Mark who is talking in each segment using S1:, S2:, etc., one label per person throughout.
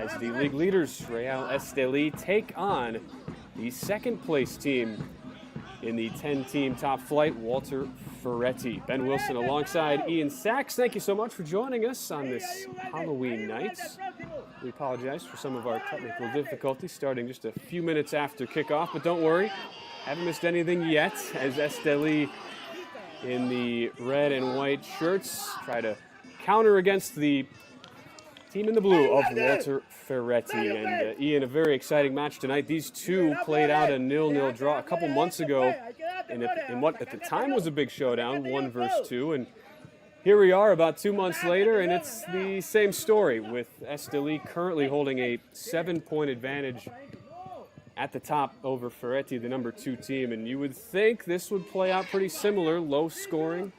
S1: as the league leaders, Real Esteli, take on the second place team in the 10-team top flight, Walter Ferretti. Ben Wilson alongside Ian Sachs. Thank you so much for joining us on this Halloween night. We apologize for some of our technical difficulties starting just a few minutes after kickoff, but don't worry, haven't missed anything yet as Esteli in the red and white shirts try to counter against the team in the blue of Walter Ferretti. And Ian, a very exciting match tonight. These two played out a 0-0 draw a couple months ago in what at the time was a big showdown, 1 versus 2. And here we are about 2 months later, and it's the same story with Esteli currently holding a 7-point advantage at the top over Ferretti, the number 2 team. And you would think this would play out pretty similar, low scoring,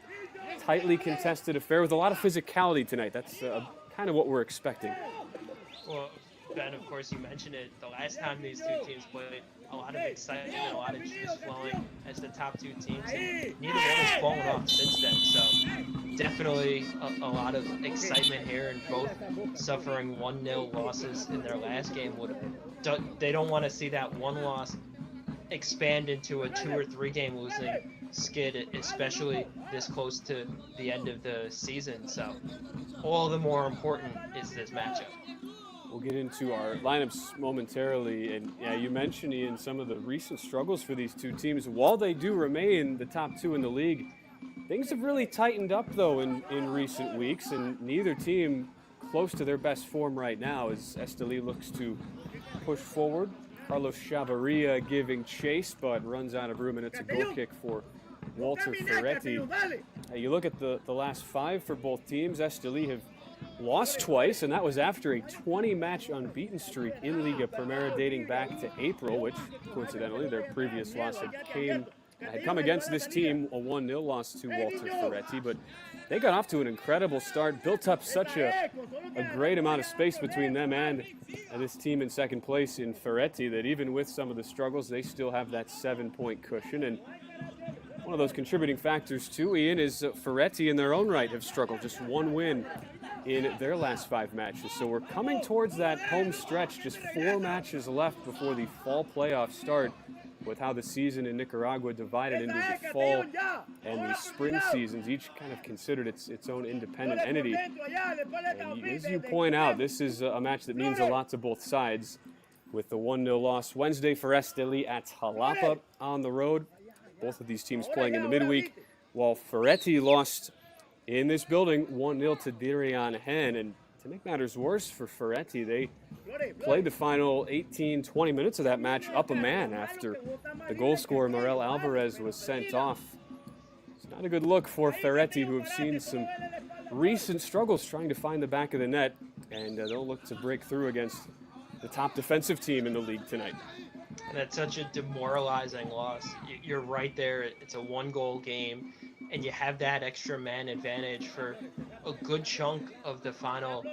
S1: tightly contested affair with a lot of physicality tonight. That's kind of what we're expecting.
S2: Well, Ben, of course, you mentioned it. The last time these two teams played, a lot of excitement, a lot of juice flowing as the top 2 teams. And neither one has fallen off since then. So definitely a lot of excitement here, and both suffering 1-0 losses in their last game. They don't want to see that one loss expand into a 2 or 3 game losing skid, especially this close to the end of the season. So all the more important is this matchup.
S1: We'll get into our lineups momentarily, and yeah, you mentioned, Ian, some of the recent struggles for these two teams. While they do remain the top 2 in the league, things have really tightened up though in recent weeks, and neither team close to their best form right now as Esteli looks to push forward. Carlos Chavarria giving chase, but runs out of room, and it's a goal kick for Walter Ferretti. You look at the last 5 for both teams. Esteli have lost twice, and that was after a 20-match unbeaten streak in Liga Primera dating back to April, which coincidentally their previous loss had come against this team, a 1-0 loss to Walter Ferretti. But they got off to an incredible start, built up such a great amount of space between them and this team in second place in Ferretti that even with some of the struggles, they still have that 7-point cushion. And one of those contributing factors too, Ian, is Ferretti in their own right have struggled. Just 1 win in their last 5 matches. So we're coming towards that home stretch, just 4 matches left before the fall playoffs start, with how the season in Nicaragua divided into the fall and the spring seasons, each kind of considered its own independent entity. And as you point out, this is a match that means a lot to both sides, with the 1-0 loss Wednesday for Esteli at Jalapa on the road. Both of these teams playing in the midweek, while Ferretti lost in this building 1-0 to Dirian Hen. And to make matters worse for Ferretti, they played the final 18-20 minutes of that match up a man after the goal scorer Morel Alvarez was sent off. It's not a good look for Ferretti, who have seen some recent struggles trying to find the back of the net, and they'll look to break through against the top defensive team in the league tonight.
S2: And that's such a demoralizing loss. You're right there. It's a 1-goal game, and you have that extra man advantage for a good chunk of the final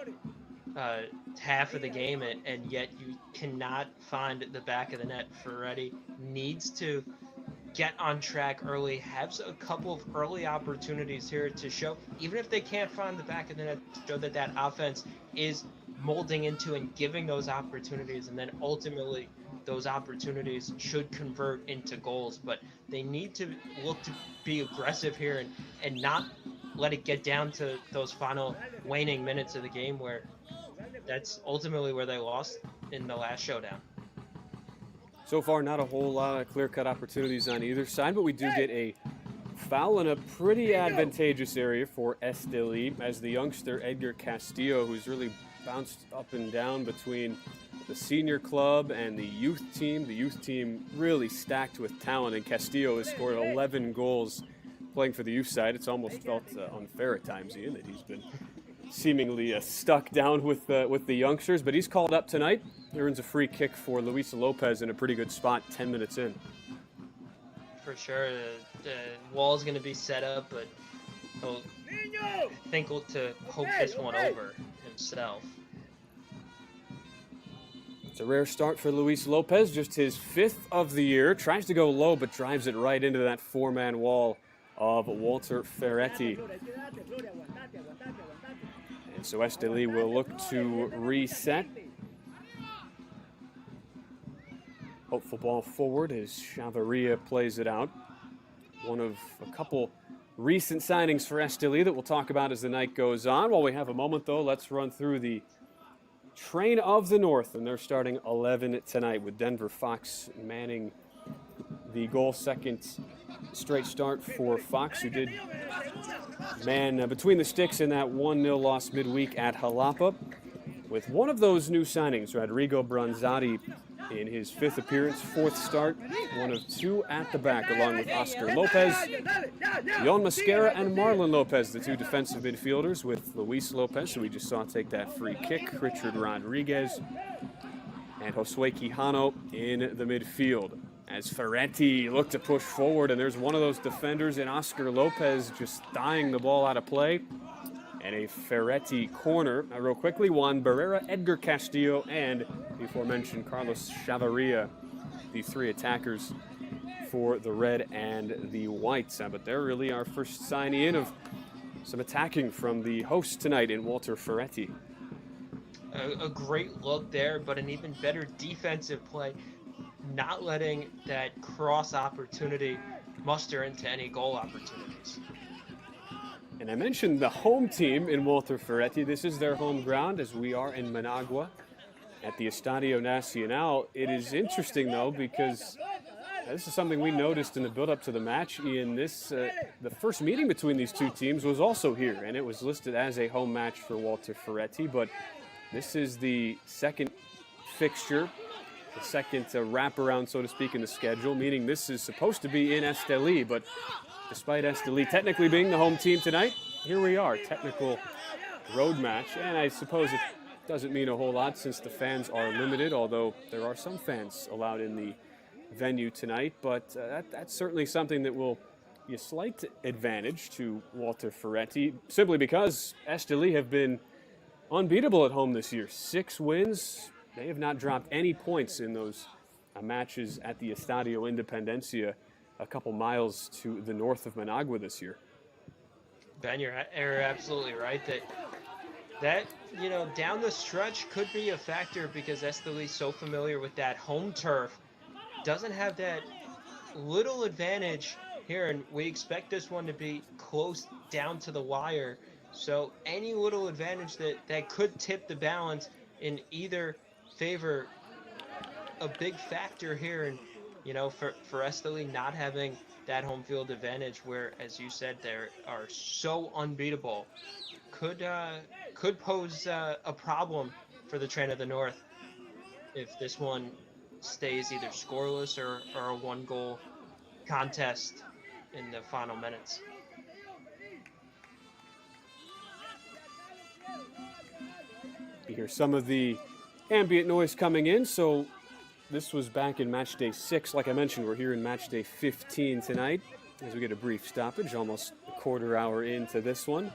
S2: half of the game, and yet you cannot find the back of the net. Ferretti needs to get on track early, have a couple of early opportunities here to show, even if they can't find the back of the net, show that that offense is molding into and giving those opportunities, and then ultimately those opportunities should convert into goals. But they need to look to be aggressive here and not let it get down to those final waning minutes of the game, where that's ultimately where they lost in the last showdown.
S1: So far, not a whole lot of clear-cut opportunities on either side, but we do get a foul in a pretty advantageous area for Esteli, as the youngster Edgar Castillo, who's really bounced up and down between the senior club and the youth team. The youth team really stacked with talent, and Castillo has scored 11 goals playing for the youth side. It's almost felt unfair at times, Ian, that he's been seemingly stuck down with the youngsters, but he's called up tonight. He earns a free kick for Luis Lopez in a pretty good spot 10 minutes in.
S2: For sure, the wall's going to be set up, but he'll think to hope this one over himself.
S1: It's a rare start for Luis Lopez, just his 5th of the year. Tries to go low, but drives it right into that 4-man wall of Walter Ferretti. And so Esteli will look to reset Hopeful ball forward as Chavarria plays it out. One of a couple recent signings for Esteli that we'll talk about as the night goes on. While we have a moment, though, let's run through the Train of the North, and they're starting 11 tonight with Denver Fox manning the goal. Second straight start for Fox, who did man between the sticks in that 1-0 loss midweek at Jalapa. With one of those new signings, Rodrigo Bronzati, in his 5th appearance, 4th start, one of 2 at the back, along with Oscar Lopez, Yon Mascara, and Marlon Lopez, the 2 defensive midfielders, with Luis Lopez, who we just saw take that free kick, Richard Rodriguez, and Josue Quijano in the midfield. As Ferretti looked to push forward, and there's one of those defenders in Oscar Lopez just dying the ball out of play. And a Ferretti corner. Real quickly, Juan Barrera, Edgar Castillo, and the aforementioned Carlos Chavarria, the 3 attackers for the red and the whites. But they're really our first sign in of some attacking from the host tonight in Walter Ferretti.
S2: A great look there, but an even better defensive play, not letting that cross opportunity muster into any goal opportunities.
S1: And I mentioned the home team in Walter Ferretti. This is their home ground, as we are in Managua at the Estadio Nacional. It is interesting, though, because this is something we noticed in the build-up to the match. Ian, the first meeting between these two teams was also here, and it was listed as a home match for Walter Ferretti. But this is the second fixture, the second wraparound, so to speak, in the schedule, meaning this is supposed to be in Esteli, but despite Esteli technically being the home team tonight, here we are, technical road match. And I suppose it doesn't mean a whole lot since the fans are limited, although there are some fans allowed in the venue tonight. But that's certainly something that will be a slight advantage to Walter Ferretti, simply because Esteli have been unbeatable at home this year. 6 wins. They have not dropped any points in those matches at the Estadio Independencia, a couple miles to the north of Managua this year.
S2: Ben, you're absolutely right that down the stretch could be a factor because Esteli's so familiar with that home turf, doesn't have that little advantage here, and we expect this one to be close down to the wire. So any little advantage that could tip the balance in either favor, a big factor here. And for Esteli not having that home field advantage, where, as you said, they are so unbeatable, could pose a problem for the Train of the North if this one stays either scoreless or a 1-goal contest in the final minutes.
S1: You hear some of the ambient noise coming in, so this was back in match day 6. Like I mentioned, we're here in match day 15 tonight as we get a brief stoppage, almost a quarter hour into this one.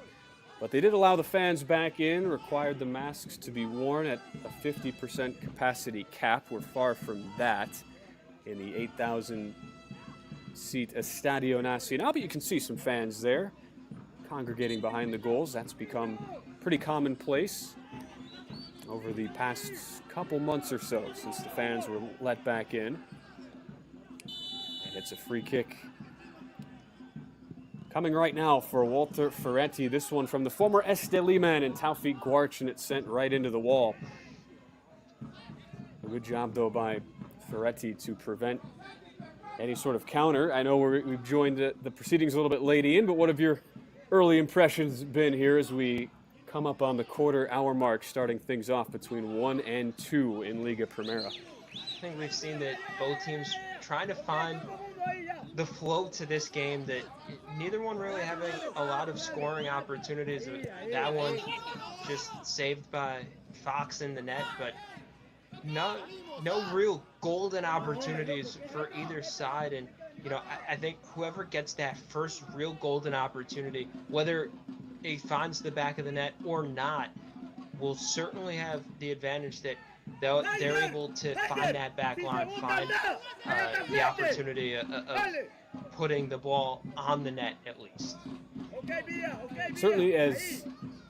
S1: But they did allow the fans back in, required the masks to be worn at a 50% capacity cap. We're far from that in the 8,000-seat Estadio Nacional, but you can see some fans there congregating behind the goals. That's become pretty commonplace over the past couple months or so since the fans were let back in. And it's a free kick coming right now for Walter Ferretti. This one from the former Esteli man and Taufik Guarch, and it's sent right into the wall. A good job, though, by Ferretti to prevent any sort of counter. I know we've joined the proceedings a little bit late, Ian, but what have your early impressions been here as we come up on the quarter-hour mark, starting things off between 1 and 2 in Liga Primera?
S2: I think we've seen that both teams trying to find the flow to this game, that neither one really having a lot of scoring opportunities. That one just saved by Fox in the net, but no real golden opportunities for either side. And I think whoever gets that first real golden opportunity, whether it finds the back of the net or not, will certainly have the advantage that they're able to find that back line, find the opportunity of putting the ball on the net at least.
S1: Certainly, as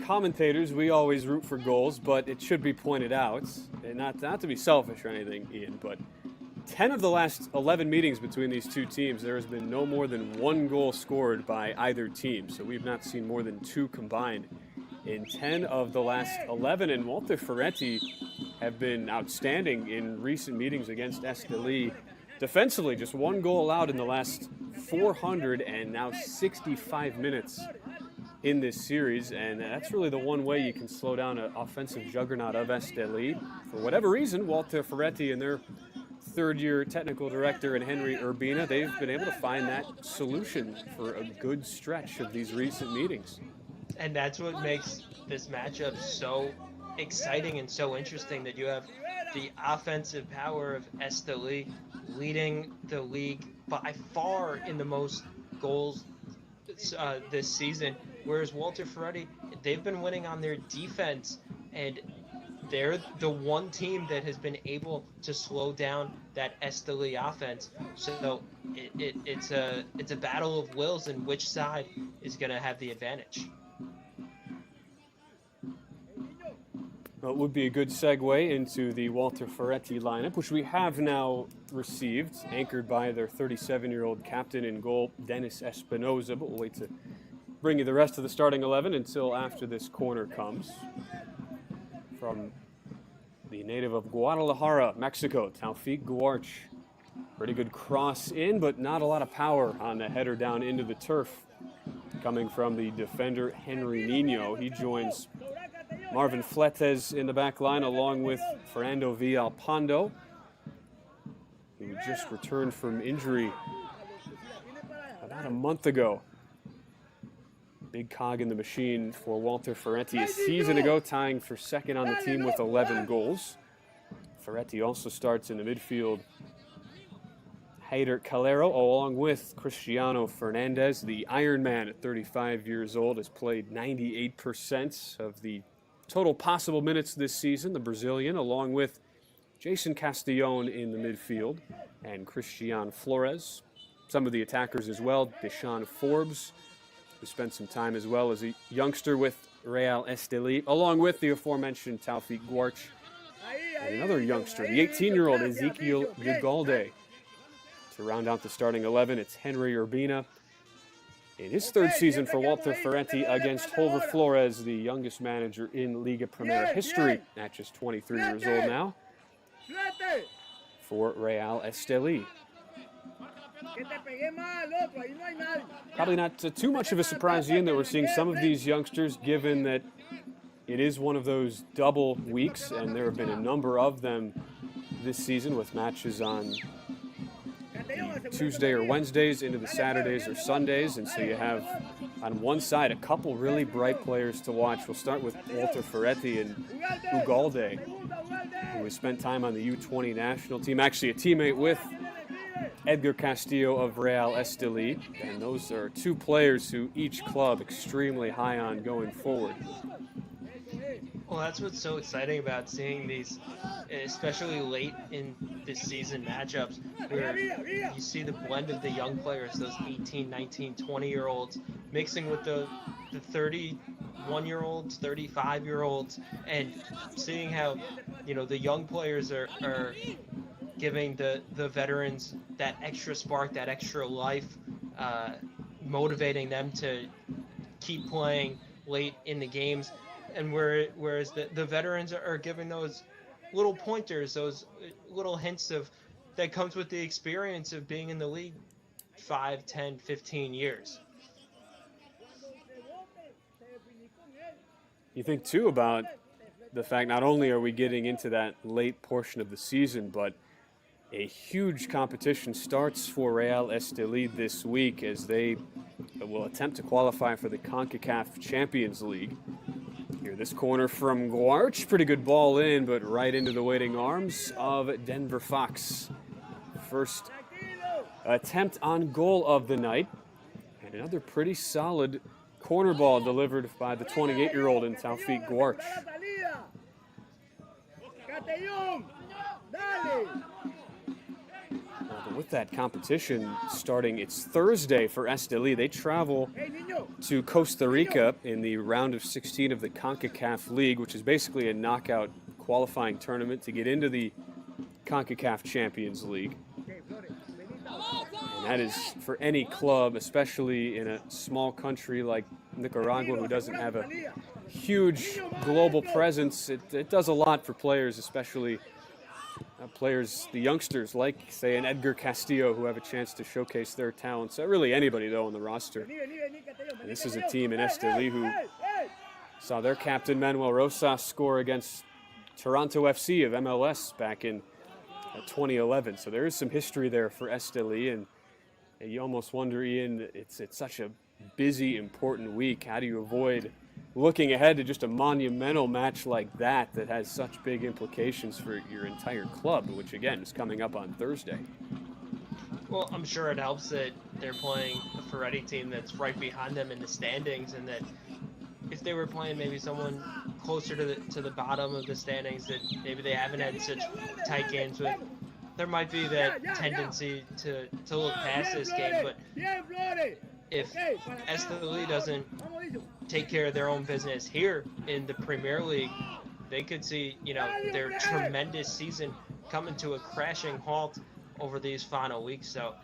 S1: commentators, we always root for goals, but it should be pointed out, and not to be selfish or anything, Ian, but 10 of the last 11 meetings between these two teams, there has been no more than one goal scored by either team. So we've not seen more than 2 combined in 10 of the last 11. And Walter Ferretti have been outstanding in recent meetings against Esteli. Defensively, just 1 goal allowed in the last 400 and now 65 minutes in this series. And that's really the one way you can slow down an offensive juggernaut of Esteli. For whatever reason, Walter Ferretti and their third-year technical director and Henry Urbina, they've been able to find that solution for a good stretch of these recent meetings.
S2: And that's what makes this matchup so exciting and so interesting, that you have the offensive power of Esteli leading the league by far in the most goals this season, whereas Walter Ferretti, they've been winning on their defense, and they're the one team that has been able to slow down that Esteli offense. So it's a battle of wills, and which side is going to have the advantage.
S1: Well, it would be a good segue into the Walter Ferretti lineup, which we have now received, anchored by their 37-year-old captain in goal, Dennis Espinoza. But we'll wait to bring you the rest of the starting 11 until after this corner comes. From the native of Guadalajara, Mexico, Taufik Guarch. Pretty good cross in, but not a lot of power on the header down into the turf. Coming from the defender, Henry Nino. He joins Marvin Fletes in the back line, along with Fernando Villalpando, who just returned from injury about a month ago. Big cog in the machine for Walter Ferretti a season ago, tying for second on the team with 11 goals. Ferretti also starts in the midfield. Heider Calero, along with Cristiano Fernandez, the Iron Man at 35 years old, has played 98% of the total possible minutes this season. The Brazilian, along with Jason Castillon in the midfield and Christian Flores. Some of the attackers as well, Deshaun Forbes, who spent some time as well as a youngster with Real Esteli, along with the aforementioned Taufik Guarch, and another youngster, the 18-year-old Ezekiel Ugalde. To round out the starting 11, it's Henry Urbina. In his third season for Walter Ferretti against Holver Flores, the youngest manager in Liga Primera history, at just 23 years old now, for Real Esteli. Probably not too much of a surprise, Ian, that we're seeing some of these youngsters, given that it is one of those double weeks, and there have been a number of them this season with matches on Tuesday or Wednesdays into the Saturdays or Sundays. And so you have on one side a couple really bright players to watch. We'll start with Walter Ferretti and Ugalde, who has spent time on the U20 national team, actually a teammate with Edgar Castillo of Real Esteli, and those are 2 players who each club extremely high on going forward.
S2: Well, that's what's so exciting about seeing these, especially late in this season matchups, where you see the blend of the young players, those 18, 19, 20-year-olds, mixing with the 31-year-olds, 35-year-olds, and seeing how, the young players are giving the veterans that extra spark, that extra life, motivating them to keep playing late in the games. And whereas the veterans are giving those little pointers, those little hints of that comes with the experience of being in the league 5, 10, 15 years.
S1: You think, too, about the fact not only are we getting into that late portion of the season, but a huge competition starts for Real Esteli this week as they will attempt to qualify for the CONCACAF Champions League. Here, this corner from Guarch, pretty good ball in, but right into the waiting arms of Denver Fox. First attempt on goal of the night, and another pretty solid corner ball delivered by the 28-year-old in Taufik Guarch. But with that competition starting, it's Thursday for Esteli. They travel to Costa Rica in the round of 16 of the CONCACAF League, which is basically a knockout qualifying tournament to get into the CONCACAF Champions League. And that is for any club, especially in a small country like Nicaragua, who doesn't have a huge global presence. It does a lot for players, especially players, the youngsters, like, say, an Edgar Castillo, who have a chance to showcase their talents. Really anybody, though, on the roster. And this is a team in Esteli who saw their captain, Manuel Rosales, score against Toronto FC of MLS back in 2011. So there is some history there for Esteli, and you almost wonder, Ian, it's such a busy, important week. How do you avoid looking ahead to just a monumental match like that has such big implications for your entire club, which again is coming up on Thursday?
S2: Well, I'm sure it helps that they're playing a Ferretti team that's right behind them in the standings, and that if they were playing maybe someone closer to the bottom of the standings that maybe they haven't had such tight games with, there might be that tendency to look past this game. But if Esteli doesn't take care of their own business here in the Premier League, they could see, their tremendous season coming to a crashing halt over these final weeks. So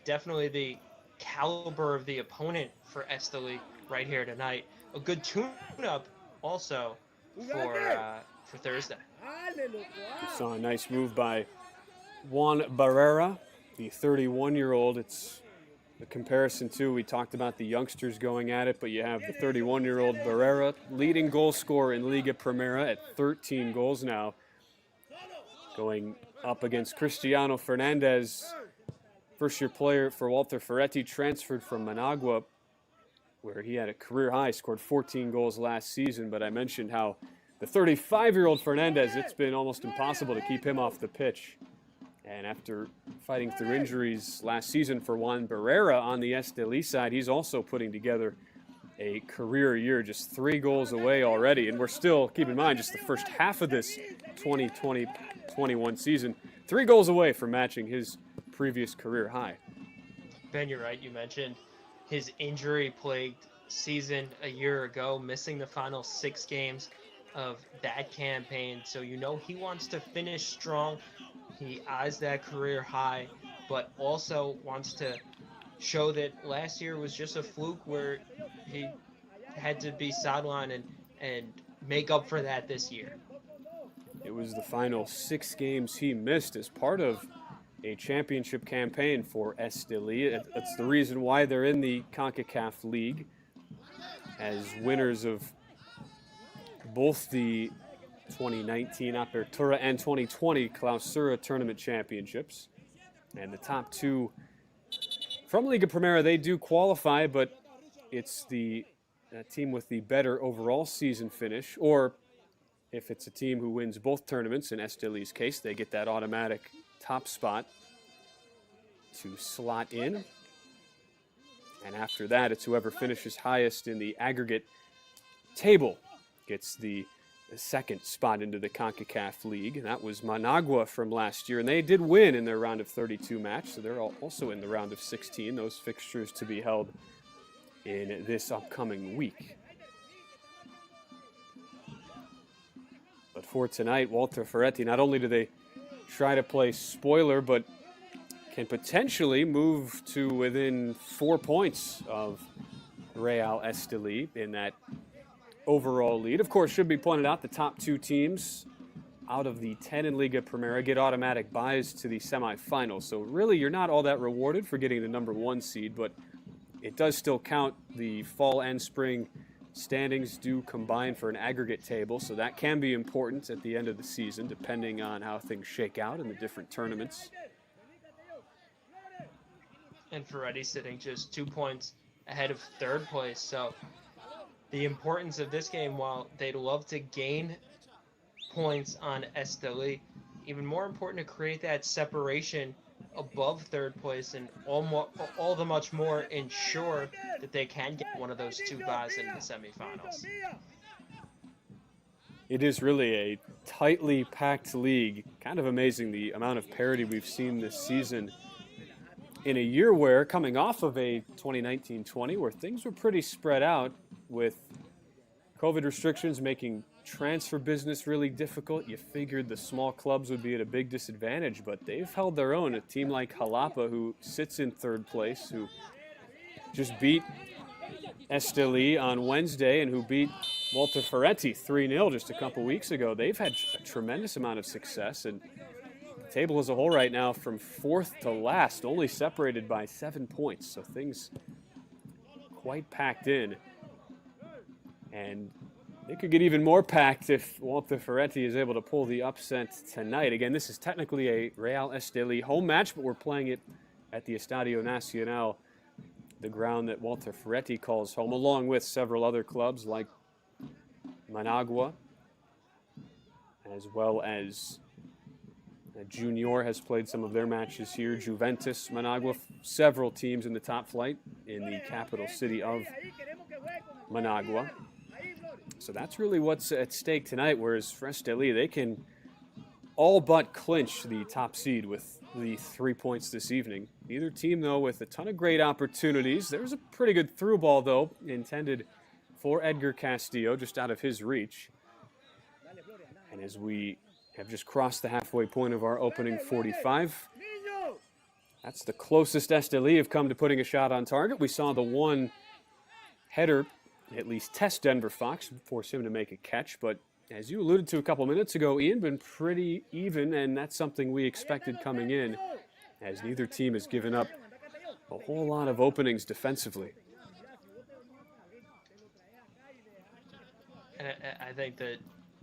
S2: definitely the caliber of the opponent for Esteli right here tonight. A good tune-up also for Thursday.
S1: We saw a nice move by Juan Barrera, the 31-year-old. It's the comparison too. We talked about the youngsters going at it, but you have the 31-year-old Barrera, leading goal scorer in Liga Primera at 13 goals now, going up against Cristiano Fernandez, first-year player for Walter Ferretti, transferred from Managua, where he had a career high, scored 14 goals last season. But I mentioned how the 35-year-old Fernandez, it's been almost impossible to keep him off the pitch. And after fighting through injuries last season for Juan Barrera on the Esteli side, he's also putting together a career year, just 3 goals away already. And we're still, keep in mind, just the first half of this 2020-21 season, 3 goals away from matching his previous career high.
S2: Ben, you're right. You mentioned his injury-plagued season a year ago, missing the final 6 games of that campaign. So he wants to finish strong. He eyes that career high, but also wants to show that last year was just a fluke where he had to be sidelined and make up for that this year.
S1: It was the final 6 games he missed as part of a championship campaign for Esteli. That's the reason why they're in the CONCACAF League, as winners of both the 2019 Apertura and 2020 Clausura tournament championships. And the top 2 from Liga Primera, they do qualify, but it's the team with the better overall season finish, or if it's a team who wins both tournaments, in Esteli's case, they get that automatic top spot to slot in. And after that, it's whoever finishes highest in the aggregate table gets the second spot into the CONCACAF League. And that was Managua from last year, and they did win in their round of 32 match, so they're also in the round of 16. Those fixtures to be held in this upcoming week. But for tonight, Walter Ferretti, not only do they try to play spoiler, but can potentially move to within 4 points of Real Esteli in that overall lead. Of course, should be pointed out, the top 2 teams out of the 10 in Liga Primera get automatic buys to the semifinals. So really, you're not all that rewarded for getting the number 1 seed, but it does still count. The fall and spring standings do combine for an aggregate table, so that can be important at the end of the season, depending on how things shake out in the different tournaments.
S2: And Ferretti sitting just 2 points ahead of 3rd place. So the importance of this game, while they'd love to gain points on Esteli, even more important to create that separation above 3rd place, and all the much more ensure that they can get one of those 2 buys in the semifinals.
S1: It is really a tightly packed league. Kind of amazing the amount of parity we've seen this season in a year where, coming off of a 2019-20 where things were pretty spread out, with COVID restrictions making transfer business really difficult. You figured the small clubs would be at a big disadvantage, but they've held their own. A team like Jalapa, who sits in third place, who just beat Esteli on Wednesday and who beat Walter Ferretti 3-0 just a couple weeks ago. They've had a tremendous amount of success, and the table as a whole right now from fourth to last, only separated by 7 points. So things quite packed in. And they could get even more packed if Walter Ferretti is able to pull the upset tonight. Again, this is technically a Real Esteli home match, but we're playing it at the Estadio Nacional, the ground that Walter Ferretti calls home, along with several other clubs like Managua, as well as Junior has played some of their matches here. Juventus, Managua, several teams in the top flight in the capital city of Managua. So that's really what's at stake tonight, whereas for Esteli, they can all but clinch the top seed with the 3 points this evening. Neither team, though, with a ton of great opportunities. There's a pretty good through ball, though, intended for Edgar Castillo, just out of his reach. And as we have just crossed the halfway point of our opening 45, that's the closest Esteli have come to putting a shot on target. We saw the one header at least test Denver Fox, force him to make a catch, but as you alluded to a couple minutes ago, Ian, been pretty even, and that's something we expected coming in, as neither team has given up a whole lot of openings defensively.
S2: And I think that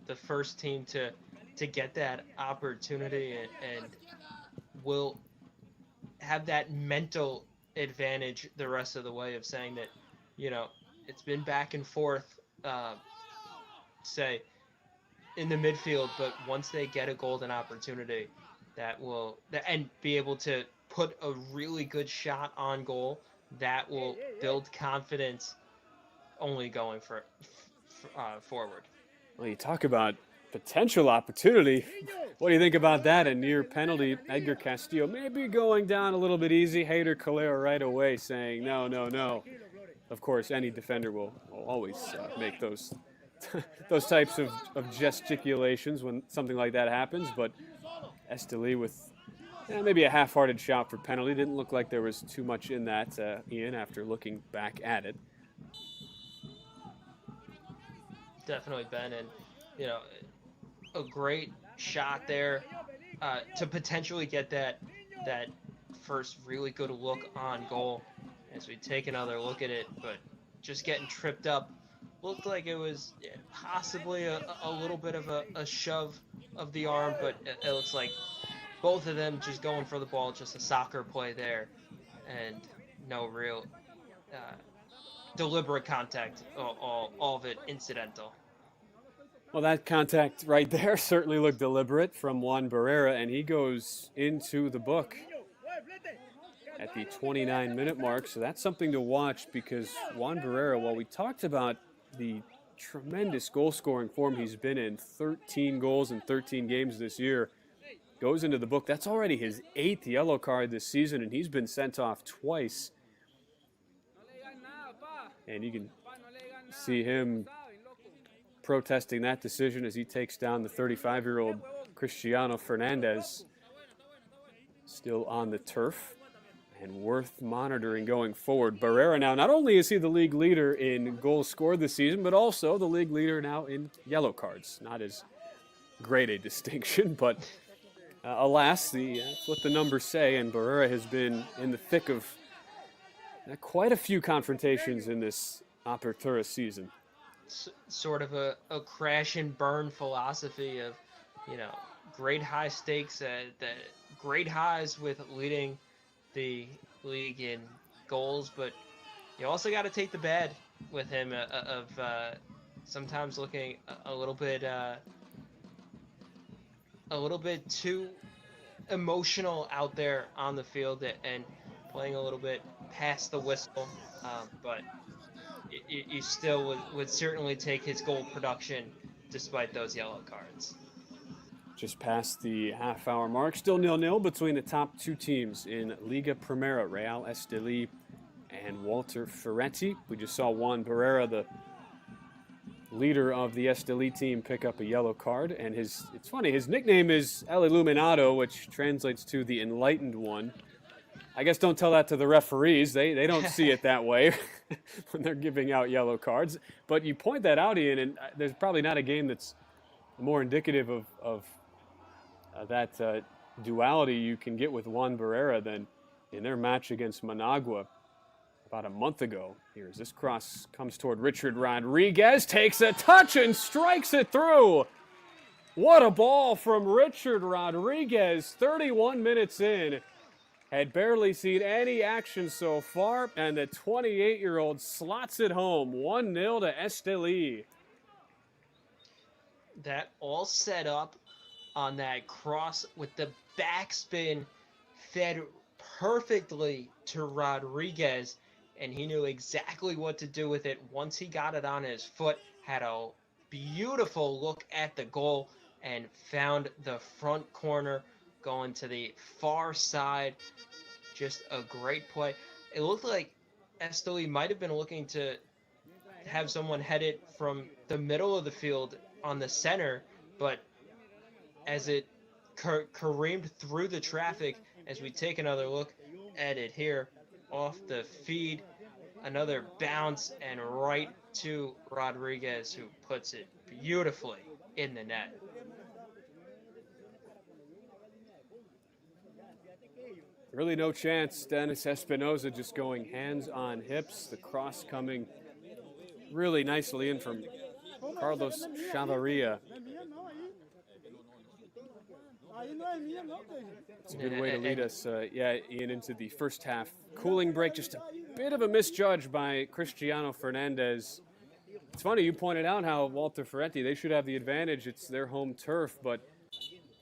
S2: the first team to get that opportunity and will have that mental advantage the rest of the way of saying that, you know, it's been back and forth, say, in the midfield, but once they get a golden opportunity, and be able to put a really good shot on goal, that will build confidence only going forward.
S1: Well, you talk about potential opportunity. What do you think about that? A near penalty, Edgar Castillo maybe going down a little bit easy. Hader Calero right away saying, no, no, no. Of course, any defender will always make those those types of gesticulations when something like that happens. But Esteli with maybe a half-hearted shot for penalty. Didn't look like there was too much in that, Ian, after looking back at it.
S2: Definitely, Ben, and you know, a great shot there to potentially get that first really good look on goal. As we take another look at it, but just getting tripped up. Looked like it was possibly a little bit of a shove of the arm, but it looks like both of them just going for the ball, just a soccer play there, and no real deliberate contact, all of it incidental.
S1: Well, that contact right there certainly looked deliberate from Juan Barrera, and he goes into the book at the 29-minute mark. So that's something to watch, because Juan Barrera, while we talked about the tremendous goal-scoring form he's been in, 13 goals in 13 games this year, goes into the book. That's already his 8th yellow card this season, and he's been sent off twice. And you can see him protesting that decision as he takes down the 35-year-old Cristiano Fernandez, still on the turf. And worth monitoring going forward. Barrera now, not only is he the league leader in goals scored this season, but also the league leader now in yellow cards. Not as great a distinction, but alas, that's what the numbers say, and Barrera has been in the thick of quite a few confrontations in this Apertura season.
S2: Sort of a crash and burn philosophy of, you know, great high stakes, the great highs with leading the league in goals, but you also got to take the bad with him of sometimes looking a little bit too emotional out there on the field and playing a little bit past the whistle, but you still would certainly take his goal production despite those yellow cards.
S1: Just past the half-hour mark, still 0-0 between the top two teams in Liga Primera, Real Esteli and Walter Ferretti. We just saw Juan Barrera, the leader of the Esteli team pick up a yellow card, and it's funny, his nickname is El Iluminado, which translates to the Enlightened One. I guess don't tell that to the referees. They don't see it that way when they're giving out yellow cards. But you point that out, Ian, and there's probably not a game that's more indicative of that duality you can get with Juan Barrera than in their match against Managua about a month ago. Here's this cross comes toward Richard Rodriguez, takes a touch and strikes it through. What a ball from Richard Rodriguez, 31 minutes in. Had barely seen any action so far, and the 28-year-old slots it home, 1-0 to Esteli.
S2: That all set up on that cross with the backspin fed perfectly to Rodriguez, and he knew exactly what to do with it once he got it on his foot, had a beautiful look at the goal, and found the front corner going to the far side. Just a great play. It looked like Esteli might have been looking to have someone head it from the middle of the field on the center, but as it careened through the traffic, as we take another look at it here, off the feed, another bounce, and right to Rodriguez, who puts it beautifully in the net.
S1: Really no chance. Dennis Espinoza just going hands on hips. The cross coming really nicely in from Carlos Chavarria. It's a good way to lead us, Ian, into the first half cooling break. Just a bit of a misjudge by Cristiano Fernandez. It's funny, you pointed out how Walter Ferretti, they should have the advantage. It's their home turf, but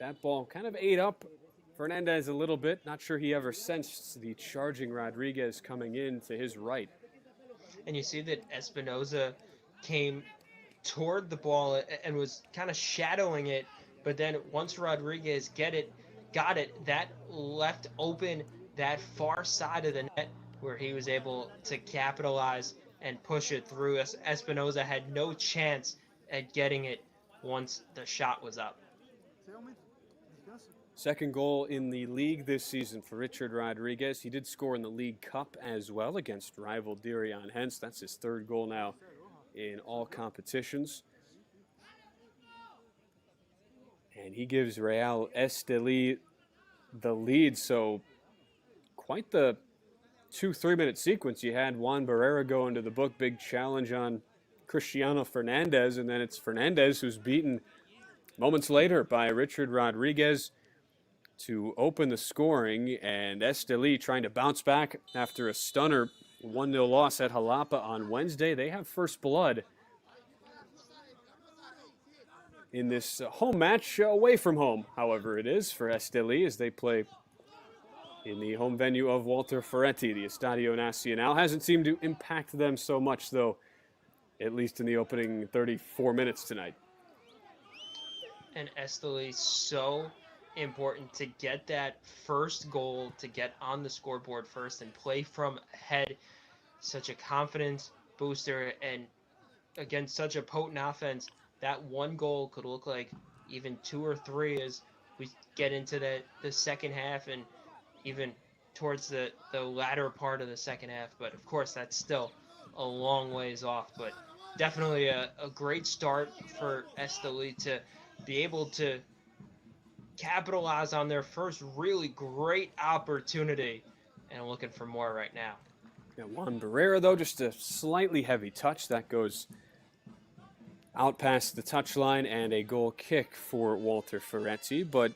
S1: that ball kind of ate up Fernandez a little bit. Not sure he ever sensed the charging Rodriguez coming in to his right.
S2: And you see that Espinoza came toward the ball and was kind of shadowing it, but then once Rodriguez got it, that left open that far side of the net where he was able to capitalize and push it through. Espinoza had no chance at getting it once the shot was up.
S1: Second goal in the league this season for Richard Rodriguez. He did score in the League Cup as well against rival Dirion Hens. That's his third goal now in all competitions. And he gives Real Esteli the lead. So quite the 2-3 minute sequence. You had Juan Barrera go into the book, big challenge on Cristiano Fernandez, and then it's Fernandez who's beaten moments later by Richard Rodriguez to open the scoring, and Esteli trying to bounce back after a stunner 1-0 loss at Jalapa on Wednesday. They have first blood in this home match, away from home, however it is, for Esteli as they play in the home venue of Walter Ferretti. The Estadio Nacional hasn't seemed to impact them so much, though, at least in the opening 34 minutes tonight.
S2: And Esteli so important to get that first goal, to get on the scoreboard first and play from ahead. Such a confidence booster, and against such a potent offense, that one goal could look like even 2 or 3 as we get into the second half and even towards the latter part of the second half. But of course, that's still a long ways off, but definitely a great start for Esteli to be able to capitalize on their first really great opportunity, and looking for more right now.
S1: Yeah, Juan Barrera, though, just a slightly heavy touch. That goes out past the touchline, and a goal kick for Walter Ferretti. But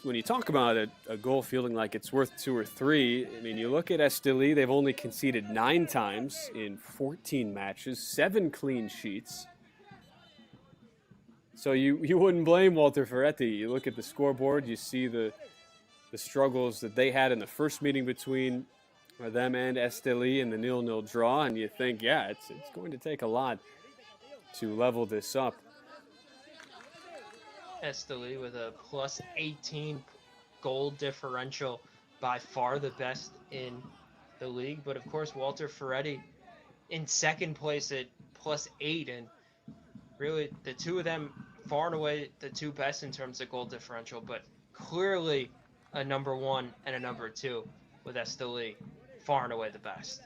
S1: when you talk about a goal feeling like it's worth 2 or 3, I mean, you look at Esteli, they've only conceded 9 times in 14 matches, 7 clean sheets. So you wouldn't blame Walter Ferretti. You look at the scoreboard, you see the struggles that they had in the first meeting between them and Esteli in the 0-0 draw, and you think, yeah, it's going to take a lot to level this up.
S2: Esteli with a plus 18 goal differential, by far the best in the league. But of course, Walter Ferretti in second place at plus 8, and really the two of them far and away the two best in terms of goal differential, but clearly a number one and a number two with Esteli far and away the best.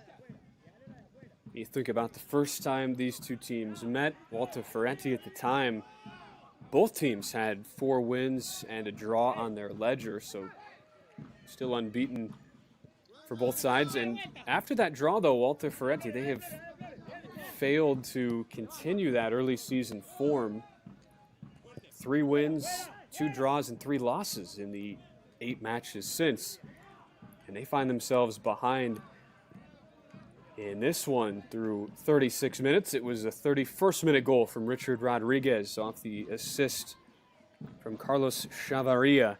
S1: You think about the first time these two teams met, Walter Ferretti at the time, both teams had 4 wins and a draw on their ledger, so still unbeaten for both sides. And after that draw, though, Walter Ferretti, they have failed to continue that early season form. 3 wins, 2 draws, and 3 losses in the 8 matches since. And they find themselves behind in this one through 36 minutes. It was a 31st minute goal from Richard Rodriguez off the assist from Carlos Chavarria.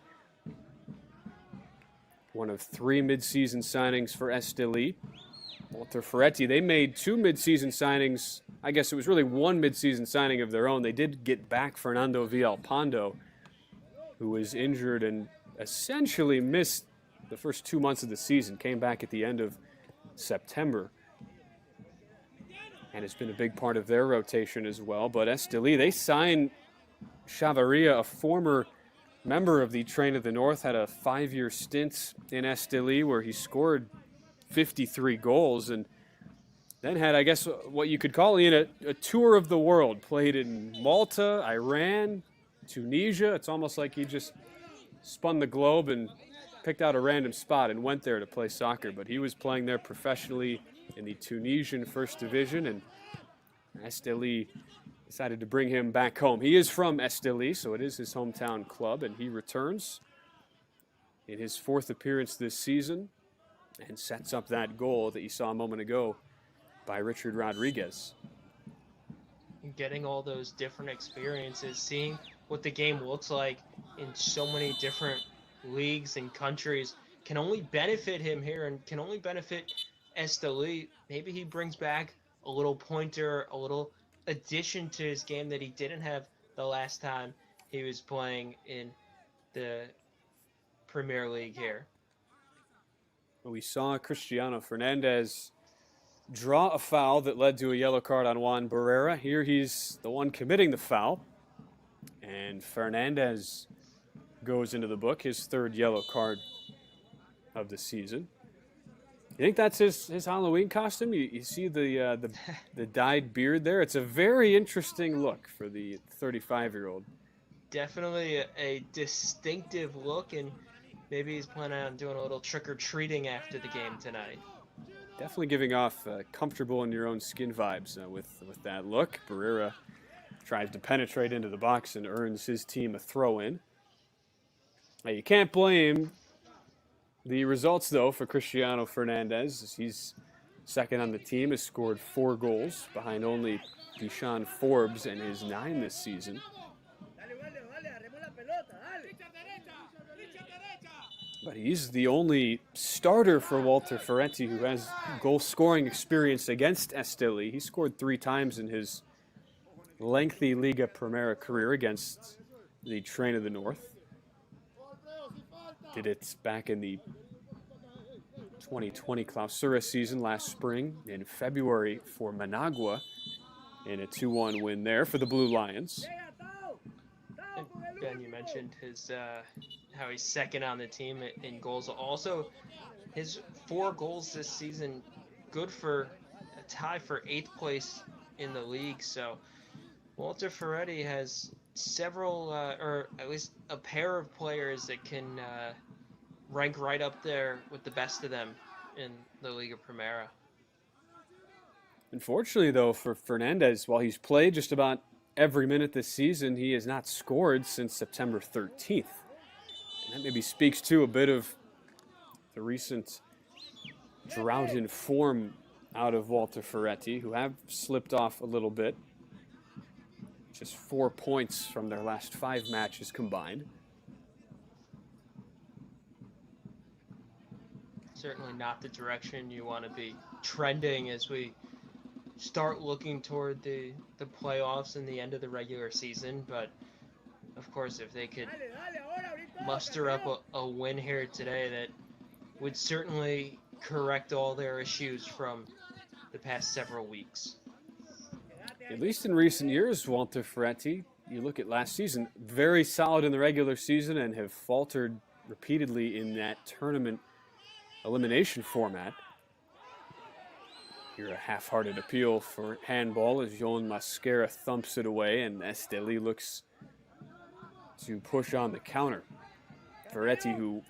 S1: One of 3 midseason signings for Esteli. Walter Ferretti, they made 2 midseason signings. I guess it was really 1 midseason signing of their own. They did get back Fernando Villalpando, who was injured and essentially missed the first 2 months of the season, came back at the end of September, and it's been a big part of their rotation as well. But Esteli, they signed Chavarria, a former member of the Train of the North, had a 5-year stint in Esteli where he scored 53 goals and then had, I guess, what you could call a tour of the world. Played in Malta, Iran, Tunisia. It's almost like he just spun the globe and picked out a random spot and went there to play soccer. But he was playing there professionally in the Tunisian First Division, and Esteli decided to bring him back home. He is from Esteli, so it is his hometown club, and he returns in his 4th appearance this season and sets up that goal that you saw a moment ago by Richard Rodriguez.
S2: Getting all those different experiences, seeing what the game looks like in so many different leagues and countries can only benefit him here and can only benefit Esteli. Maybe he brings back a little pointer, a little addition to his game that he didn't have the last time he was playing in the Premier League here.
S1: We saw Cristiano Fernandez draw a foul that led to a yellow card on Juan Barrera. Here he's the one committing the foul, and Fernandez goes into the book, his 3rd yellow card of the season. You think that's his Halloween costume? You see the dyed beard there? It's a very interesting look for the 35-year-old.
S2: Definitely a distinctive look, and maybe he's planning on doing a little trick-or-treating after the game tonight.
S1: Definitely giving off comfortable in your own skin vibes with that look. Barrera tries to penetrate into the box and earns his team a throw-in. Now, you can't blame the results, though, for Cristiano Fernandez. He's second on the team, has scored 4 goals behind only Deshaun Forbes and his 9 this season. But he's the only starter for Walter Ferretti who has goal-scoring experience against Esteli. He scored 3 times in his lengthy Liga Primera career against the Train of the North. Did it back in the 2020 Clausura season last spring in February for Managua in a 2-1 win there for the Blue Lions.
S2: And Ben, you mentioned his how he's second on the team in goals. Also, his 4 goals this season, good for a tie for 8th place in the league. So Walter Ferretti has several, or at least a pair of players that can rank right up there with the best of them in the Liga Primera.
S1: Unfortunately, though, for Fernandez, while he's played just about every minute this season, he has not scored since September 13th. And that maybe speaks to a bit of the recent drought in form out of Walter Ferretti, who have slipped off a little bit. Just 4 points from their last 5 matches combined.
S2: Certainly not the direction you want to be trending as we start looking toward the playoffs and the end of the regular season. But of course, if they could muster up a win here today, that would certainly correct all their issues from the past several weeks.
S1: at least in recent years, Walter Ferretti, you look at last season, very solid in the regular season and have faltered repeatedly in that tournament elimination format. Here a half-hearted appeal for handball as Joan Mascara thumps it away and Esteli looks to push on the counter. Ferretti, who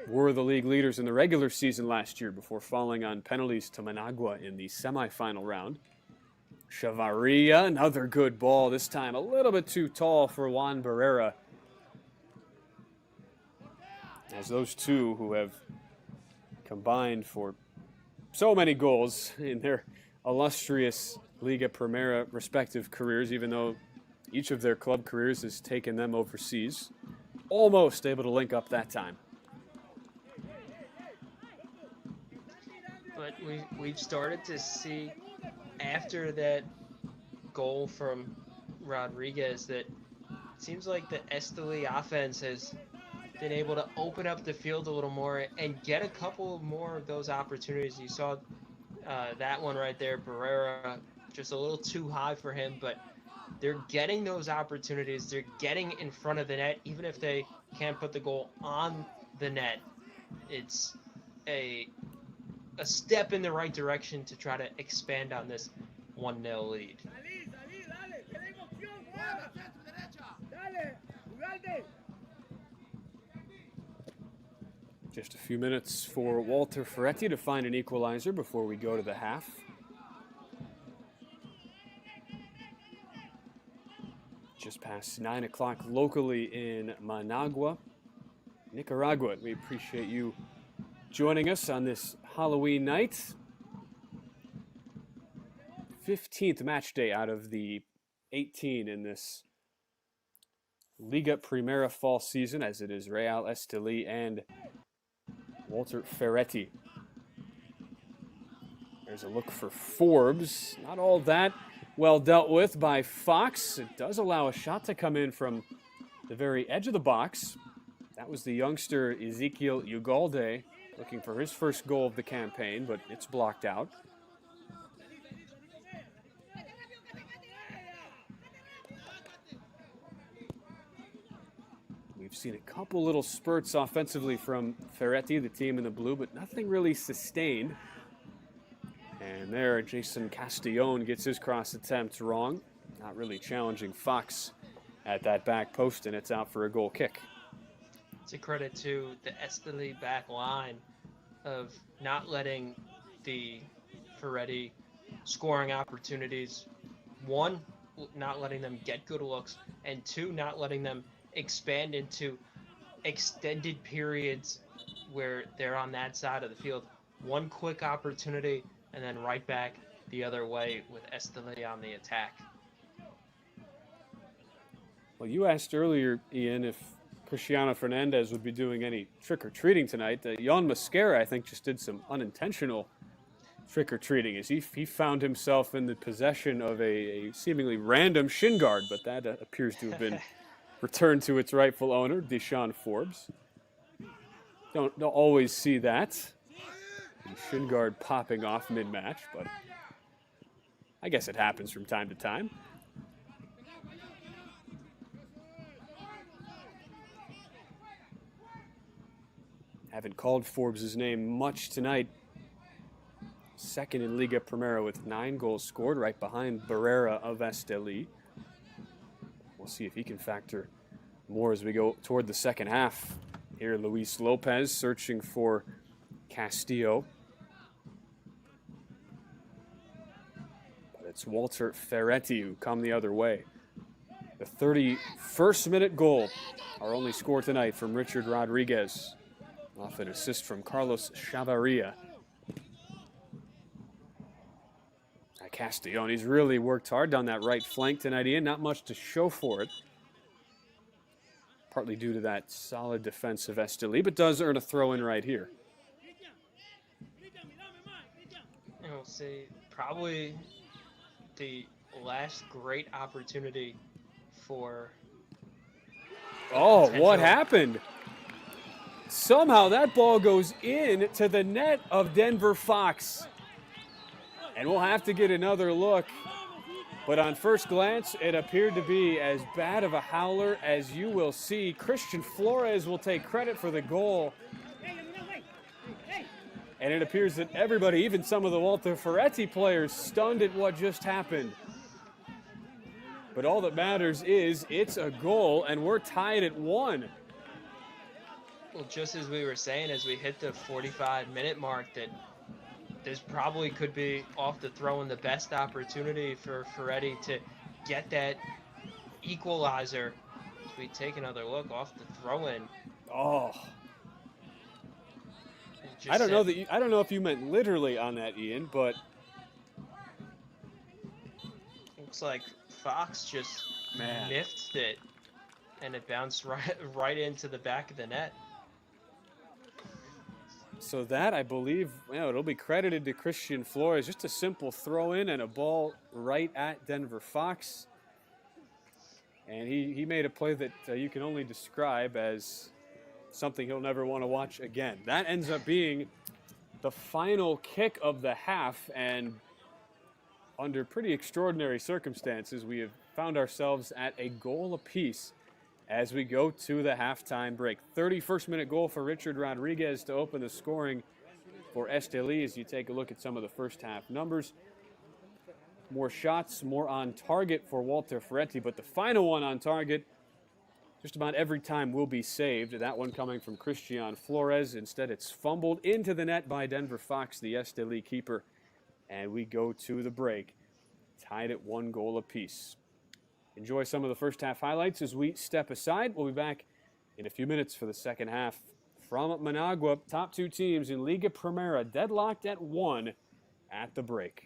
S1: were the league leaders in the regular season last year before falling on penalties to Managua in the semifinal round. Chavarria, another good ball, this time a little bit too tall for Juan Barrera. As those two who have combined for so many goals in their illustrious Liga Primera respective careers, even though each of their club careers has taken them overseas. Almost able to link up that time.
S2: But we've started to see after that goal from Rodriguez that it seems like the Esteli offense has been able to open up the field a little more and get a couple more of those opportunities. You saw that one right there, Barrera, just a little too high for him, but they're getting those opportunities. They're getting in front of the net, even if they can't put the goal on the net. It's a step in the right direction to try to expand on this 1-0 lead.
S1: Just a few minutes for Walter Ferretti to find an equalizer before we go to the half. Just past 9 o'clock locally in Managua, Nicaragua. We appreciate you joining us on this Halloween night. 15th match day out of the 18 in this Liga Primera fall season, as it is Real Esteli and Walter Ferretti. There's a look for Forbes. Not all that well dealt with by Fox. It does allow a shot to come in from the very edge of the box. That was the youngster Ezequiel Ugalde looking for his first goal of the campaign, but it's blocked out. We've seen a couple little spurts offensively from Ferretti, the team in the blue, but nothing really sustained. And there, Jason Castellón gets his cross attempt wrong. Not really challenging Fox at that back post, and it's out for a goal kick.
S2: It's a credit to the Esteli back line of not letting the Ferretti scoring opportunities. One, not letting them get good looks, and two, not letting them expand into extended periods where they're on that side of the field. One quick opportunity and then right back the other way with Esteli on the attack.
S1: Well, you asked earlier, Ian, if Cristiano Fernandez would be doing any trick-or-treating tonight. Jan Mascara, I think, just did some unintentional trick-or-treating as he found himself in the possession of a seemingly random shin guard, but that appears to have been returned to its rightful owner, Deshaun Forbes. Don't always see that. The shin guard popping off mid-match, but I guess it happens from time to time. Haven't called Forbes' name much tonight. Second in Liga Primera with 9 goals scored, right behind Barrera of Esteli. We'll see if he can factor more as we go toward the second half. Here, Luis Lopez searching for Castillo. But it's Walter Ferretti who come the other way. The 31st minute goal, our only score tonight from Richard Rodriguez. Off an assist from Carlos Chavarria. Castellón, really worked hard down that right flank tonight, Ian. Not much to show for it. Partly due to that solid defense of Esteli, but does earn a throw-in right here.
S2: And we'll see, probably the last great opportunity for...
S1: Oh, what happened? Somehow that ball goes in to the net of Denver Fox. And we'll have to get another look. But on first glance, it appeared to be as bad of a howler as you will see. Cristiano Flores will take credit for the goal. And it appears that everybody, even some of the Walter Ferretti players, stunned at what just happened. But all that matters is it's a goal, and we're tied at 1.
S2: Well, just as we were saying, as we hit the 45-minute mark, that this probably could be off the throw in the best opportunity for Ferretti to get that equalizer. As we take another look off the throw-in.
S1: Oh. I don't know if you meant literally on that, Ian, but
S2: looks like Fox just miffed it, and it bounced right into the back of the net.
S1: So that, I believe, it'll be credited to Cristiano Flores. Just a simple throw-in and a ball right at Denver Fox. And he made a play that you can only describe as something he'll never want to watch again. That ends up being the final kick of the half, and under pretty extraordinary circumstances, we have found ourselves at a goal apiece as we go to the halftime break. 31st minute goal for Richard Rodriguez to open the scoring for Esteli as you take a look at some of the first half numbers. More shots, more on target for Walter Ferretti, but the final one on target, just about every time will be saved. That one coming from Cristiano Flores. Instead, it's fumbled into the net by Denver Fox, the Esteli keeper. And we go to the break, tied at 1 goal apiece. Enjoy some of the first half highlights as we step aside. We'll be back in a few minutes for the second half. From Managua, top 2 teams in Liga Primera, deadlocked at 1 at the break.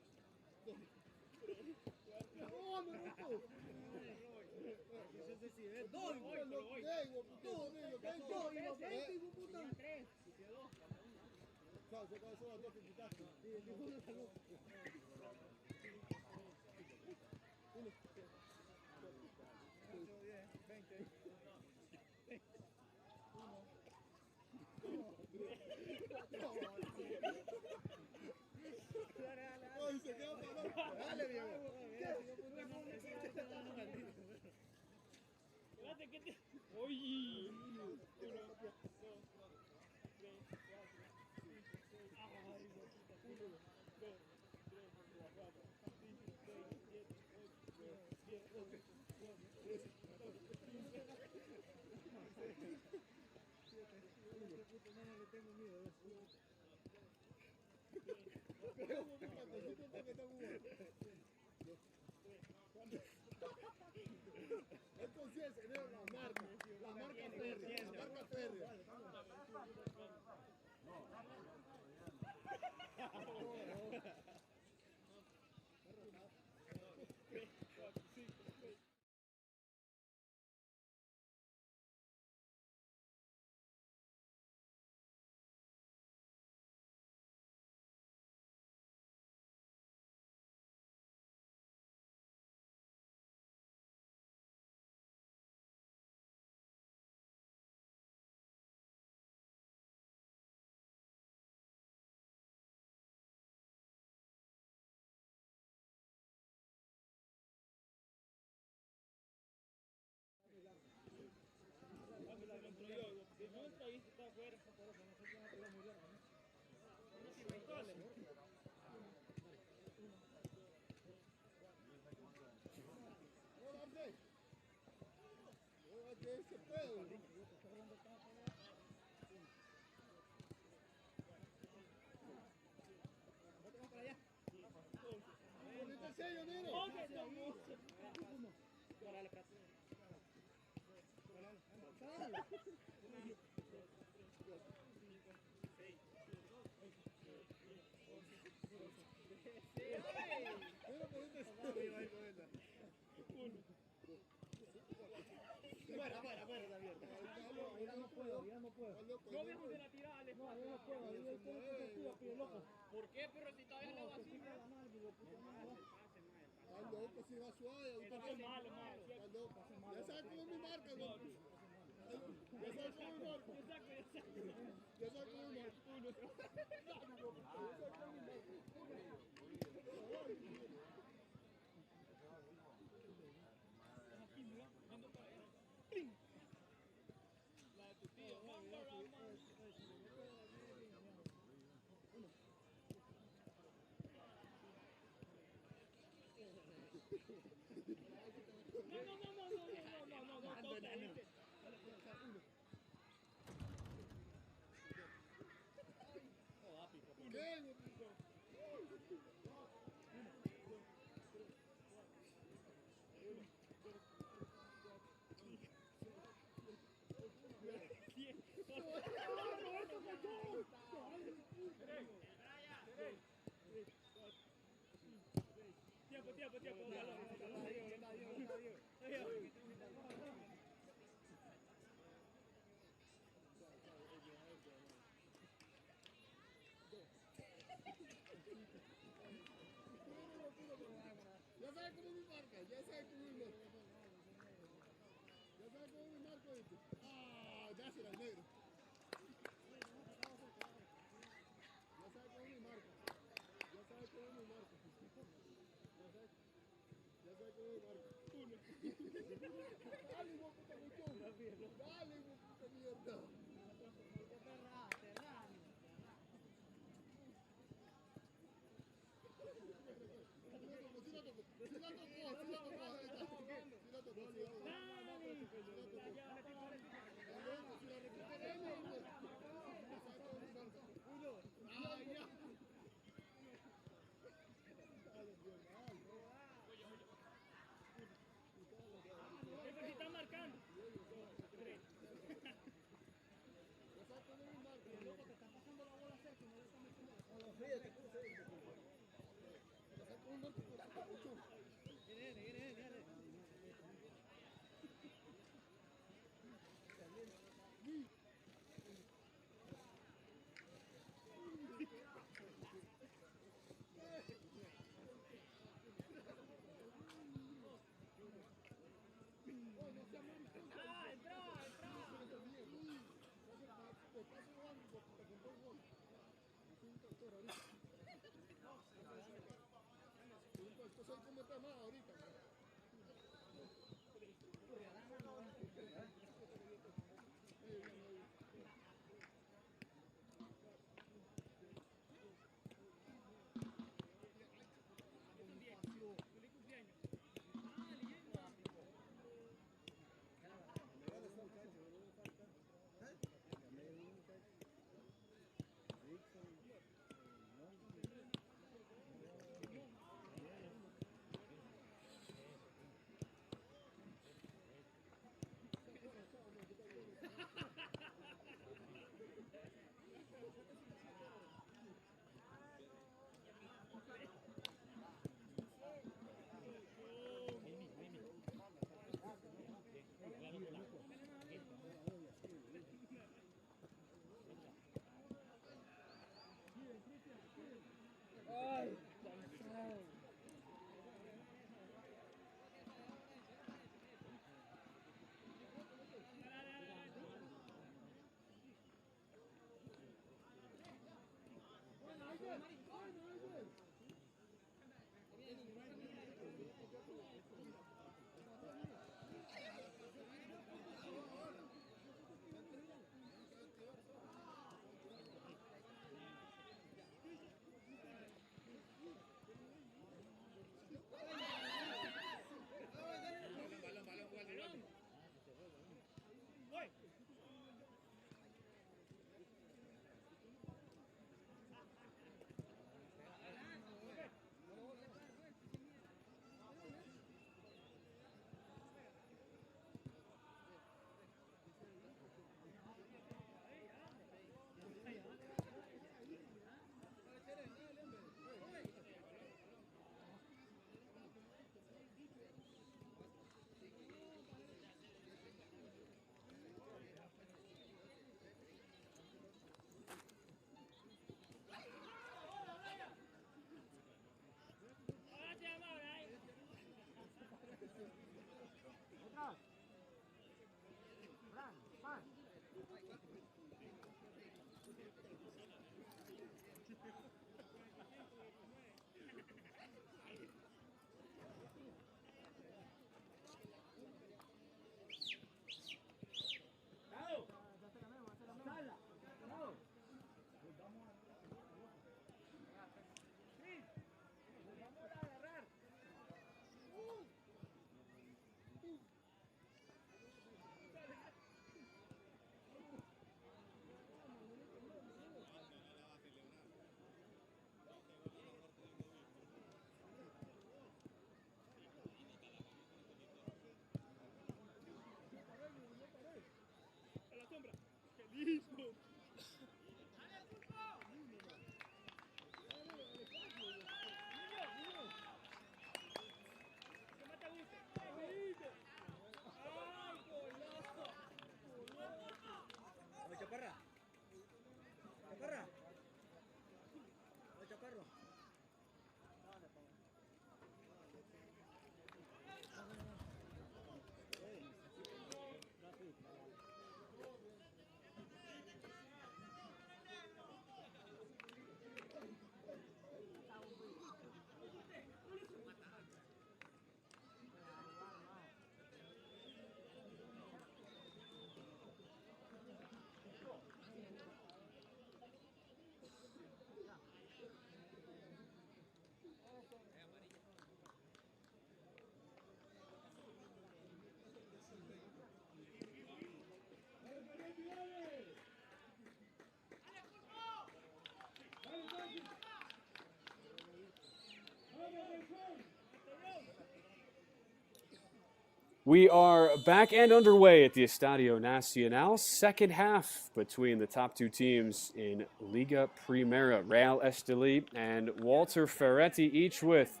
S1: We are back and underway at the Estadio Nacional. Second half between the top two teams in Liga Primera, Real Esteli and Walter Ferretti, each with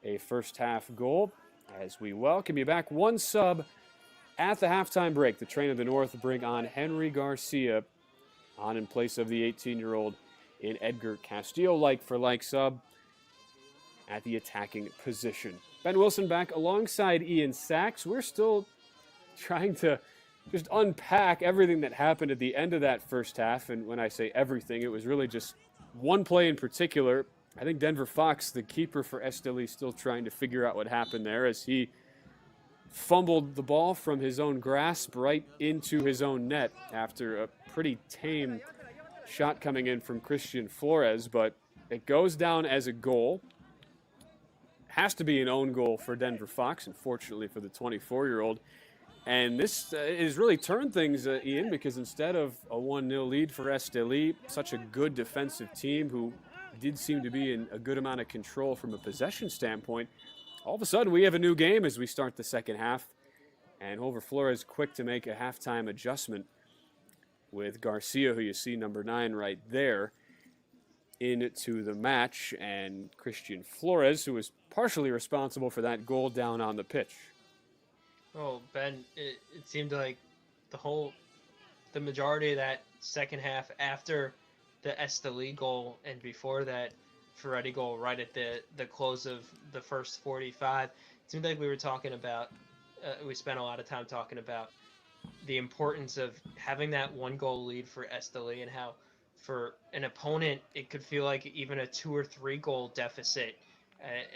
S1: a first half goal. As we welcome you back, one sub at the halftime break. The Train of the North bring on Henry Garcia on in place of the 18-year-old in Edgar Castillo, like for like sub at the attacking position. Ben Wilson back alongside Ian Sachs. We're still trying to just unpack everything that happened at the end of that first half. And when I say everything, it was really just one play in particular. I think Denver Fox, the keeper for Esteli, still trying to figure out what happened there as he fumbled the ball from his own grasp right into his own net after a pretty tame shot coming in from Cristiano Fernandez. But it goes down as a goal. Has to be an own goal for Denver Fox, unfortunately for the 24-year-old. And this has really turned things, Ian, because instead of a 1-0 lead for Esteli, such a good defensive team who did seem to be in a good amount of control from a possession standpoint, all of a sudden we have a new game as we start the second half. And Holver Flores quick to make a halftime adjustment with Garcia, who you see number 9 right there, into the match, and Cristiano Fernandez, who was partially responsible for that goal down on the pitch.
S2: Oh, Ben, it seemed like the majority of that second half after the Esteli goal and before that Ferretti goal right at the close of the first 45, it seemed like we were talking about, we spent a lot of time talking about the importance of having that 1-goal lead for Esteli and how for an opponent, it could feel like even a 2 or 3 goal deficit,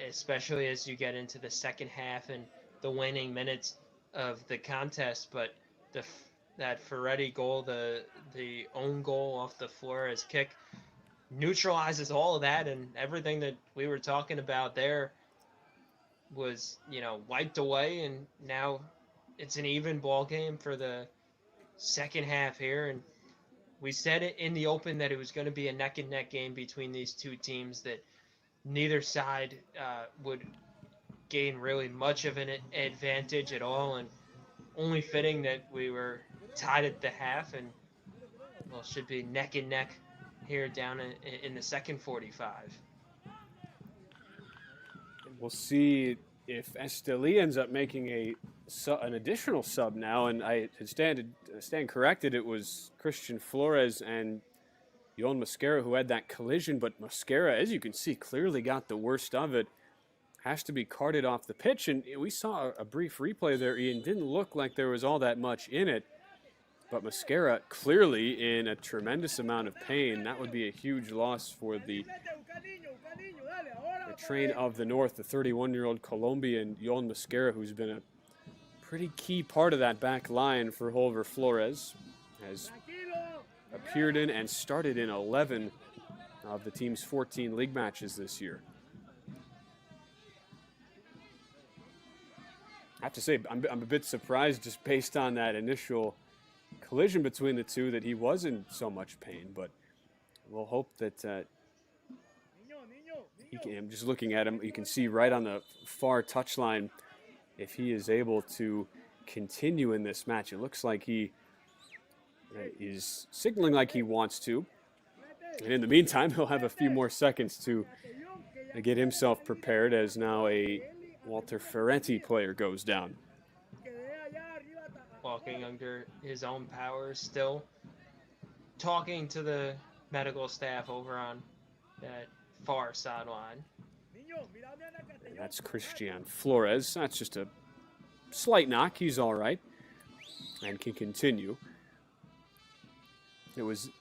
S2: especially as you get into the second half and the waning minutes of the contest. But that Ferretti goal, the own goal off the Flores kick, neutralizes all of that, and everything that we were talking about there was, wiped away, and now it's an even ball game for the second half here. And we said it in the open that it was going to be a neck-and-neck game between these two teams, that neither side would gain really much of an advantage at all, and only fitting that we were tied at the half and, well, should be neck-and-neck here down in the second 45.
S1: We'll see if Esteli ends up making an additional sub now, and I stand corrected. It was Cristiano Fernandez and Yon Mosquera who had that collision, but Mosquera, as you can see, clearly got the worst of it. Has to be carted off the pitch, and we saw a brief replay there, Ian. Didn't look like there was all that much in it, but Mosquera clearly in a tremendous amount of pain. That would be a huge loss for the Train of the North, the 31-year-old Colombian Yon Mosquera, who's been a pretty key part of that back line for Holver Flores, has appeared in and started in 11 of the team's 14 league matches this year. I have to say, I'm a bit surprised just based on that initial collision between the two that he was in so much pain, but we'll hope that I'm just looking at him, you can see right on the far touchline if he is able to continue in this match. It looks like he is signaling like he wants to, and in the meantime he'll have a few more seconds to get himself prepared as now a Walter Ferretti player goes down.
S2: Walking under his own powers, still talking to the medical staff over on that far sideline.
S1: And that's Cristiano Fernandez. That's just a slight knock. He's all right and can continue. It was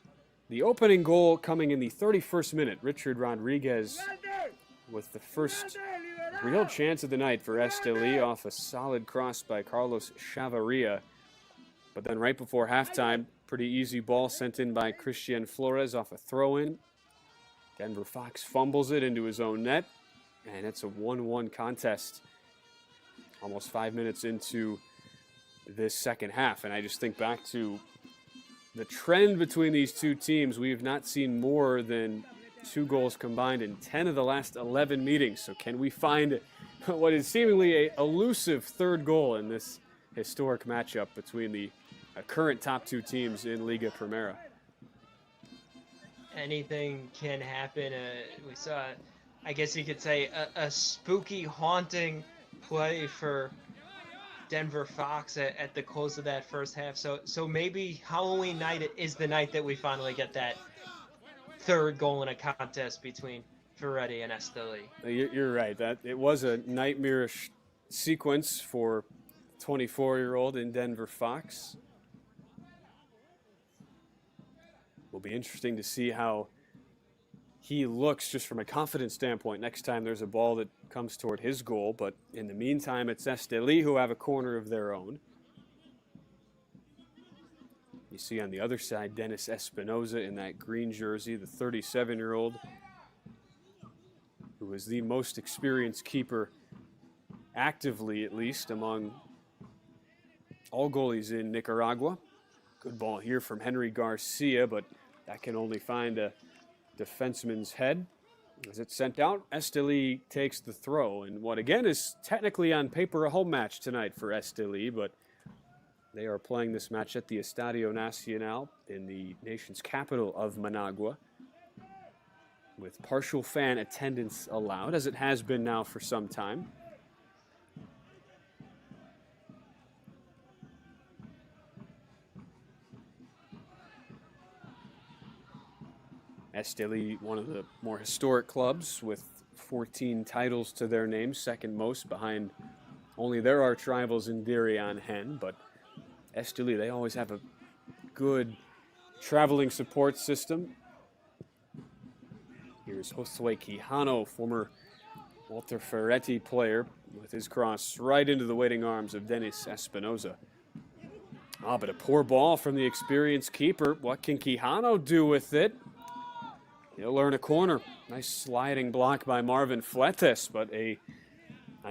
S1: the opening goal coming in the 31st minute. Richard Rodriguez with the first real chance of the night for Esteli off a solid cross by Carlos Chavarria. But then right before halftime, pretty easy ball sent in by Cristiano Fernandez off a throw-in. Denver Fox fumbles it into his own net, and it's a 1-1 contest almost 5 minutes into this second half. And I just think back to the trend between these two teams. We have not seen more than 2 goals combined in 10 of the last 11 meetings. So can we find what is seemingly a elusive third goal in this historic matchup between the current top two teams in Liga Primera.
S2: Anything can happen. We saw, I guess you could say, a spooky, haunting play for Denver Fox at the close of that first half. So maybe Halloween night is the night that we finally get that third goal in a contest between Ferretti and Esteli.
S1: You're right. That it was a nightmarish sequence for 24-year-old in Denver Fox. Will be interesting to see how he looks just from a confidence standpoint next time there's a ball that comes toward his goal. But in the meantime, it's Esteli who have a corner of their own. You see on the other side, Dennis Espinoza in that green jersey, the 37-year-old, who is the most experienced keeper, actively at least, among all goalies in Nicaragua. Good ball here from Henry Garcia, but that can only find a defenseman's head. As it's sent out, Esteli takes the throw, and what again is technically on paper a home match tonight for Esteli, but they are playing this match at the Estadio Nacional in the nation's capital of Managua, with partial fan attendance allowed, as it has been now for some time. Esteli, one of the more historic clubs with 14 titles to their name, second most behind only their arch rivals in Dirian Hen. But Esteli, they always have a good traveling support system. Here's Josue Quijano, former Walter Ferretti player, with his cross right into the waiting arms of Dennis Espinoza. But a poor ball from the experienced keeper. What can Quijano do with it? He'll earn a corner. Nice sliding block by Marvin Fletes, but a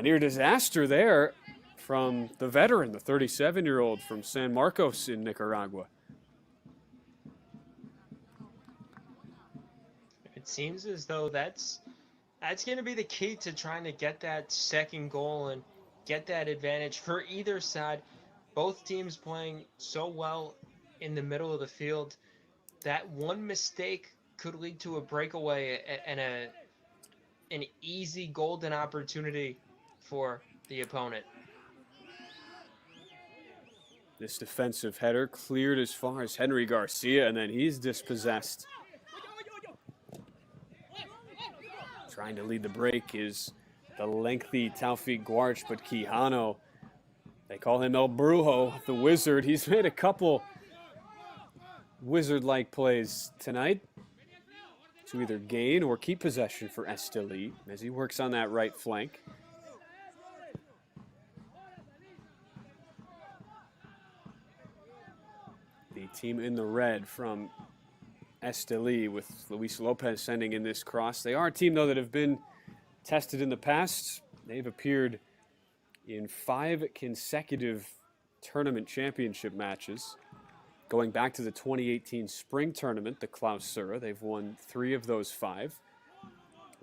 S1: near disaster there from the veteran, the 37-year-old from San Marcos in Nicaragua.
S2: It seems as though that's going to be the key to trying to get that second goal and get that advantage for either side. Both teams playing so well in the middle of the field. That one mistake could lead to a breakaway and an easy golden opportunity for the opponent.
S1: This defensive header cleared as far as Henry Garcia, and then he's dispossessed. Trying to lead the break is the lengthy Taufik Guarch, but Quijano, they call him El Brujo, the wizard. He's made a couple wizard-like plays tonight to either gain or keep possession for Esteli as he works on that right flank. The team in the red from Esteli with Luis Lopez sending in this cross. They are a team, though, that have been tested in the past. They've appeared in 5 consecutive tournament championship matches. Going back to the 2018 spring tournament, the Clausura, they've won 3 of those 5.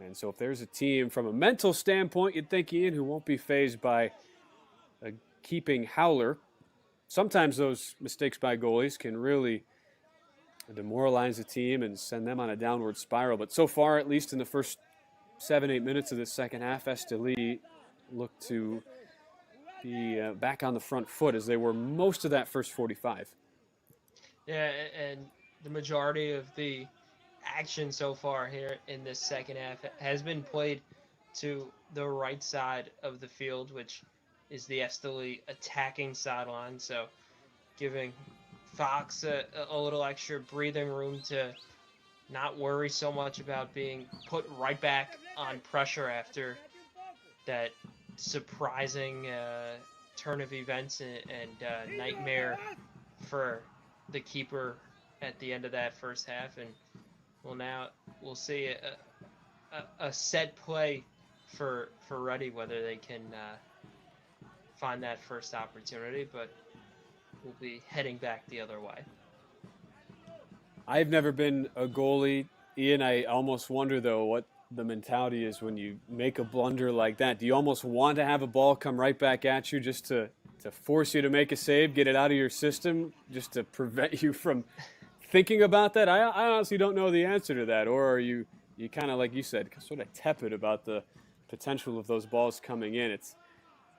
S1: And so if there's a team from a mental standpoint, you'd think, Ian, who won't be fazed by a keeping howler. Sometimes those mistakes by goalies can really demoralize a team and send them on a downward spiral. But so far, at least in the first 7-8 minutes of the second half, Esteli looked to be back on the front foot as they were most of that first 45.
S2: Yeah, and the majority of the action so far here in this second half has been played to the right side of the field, which is the Esteli attacking sideline. So giving Fox a little extra breathing room to not worry so much about being put right back on pressure after that surprising turn of events and nightmare for the keeper at the end of that first half. And we'll see a set play for Ferretti, whether they can find that first opportunity, but we'll be heading back the other way.
S1: I've never been a goalie, Ian. I almost wonder, though, what the mentality is when you make a blunder like that? Do you almost want to have a ball come right back at you just to force you to make a save, get it out of your system, just to prevent you from thinking about that? I honestly don't know the answer to that. Or are you kind of, like you said, sort of tepid about the potential of those balls coming in?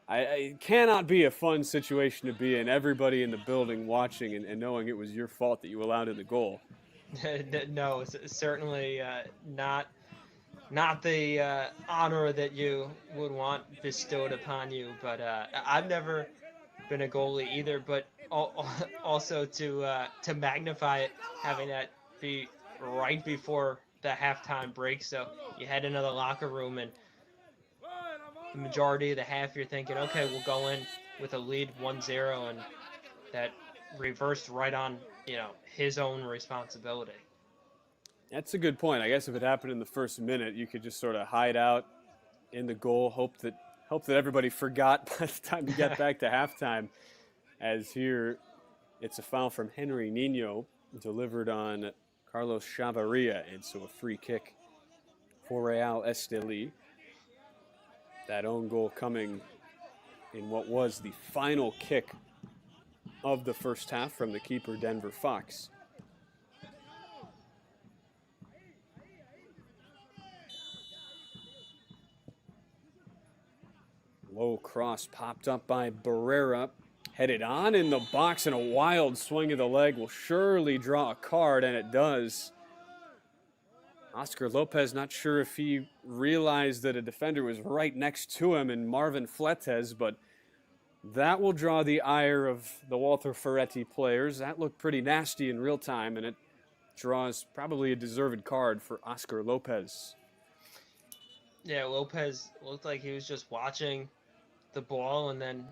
S1: It cannot be a fun situation to be in. Everybody in the building watching and knowing it was your fault that you allowed in the goal.
S2: No, certainly not the honor that you would want bestowed upon you. But I've never been a goalie either. But also to magnify it, having that be right before the halftime break, so you head into the locker room and the majority of the half you're thinking, okay, we'll go in with a lead 1-0, and that reversed right on his own responsibility.
S1: That's a good point. I guess if it happened in the first minute, you could just sort of hide out in the goal, hope that everybody forgot by the time you get back to halftime. As here, it's a foul from Henry Nino, delivered on Carlos Chavarria, and so a free kick for Real Esteli. That own goal coming in what was the final kick of the first half from the keeper, Denver Fox. Low cross popped up by Barrera, headed on in the box, and a wild swing of the leg will surely draw a card, and it does. Oscar Lopez, not sure if he realized that a defender was right next to him in Marvin Fletes, but that will draw the ire of the Walter Ferretti players. That looked pretty nasty in real time, and it draws probably a deserved card for Oscar Lopez.
S2: Yeah, Lopez looked like he was just watching the ball and then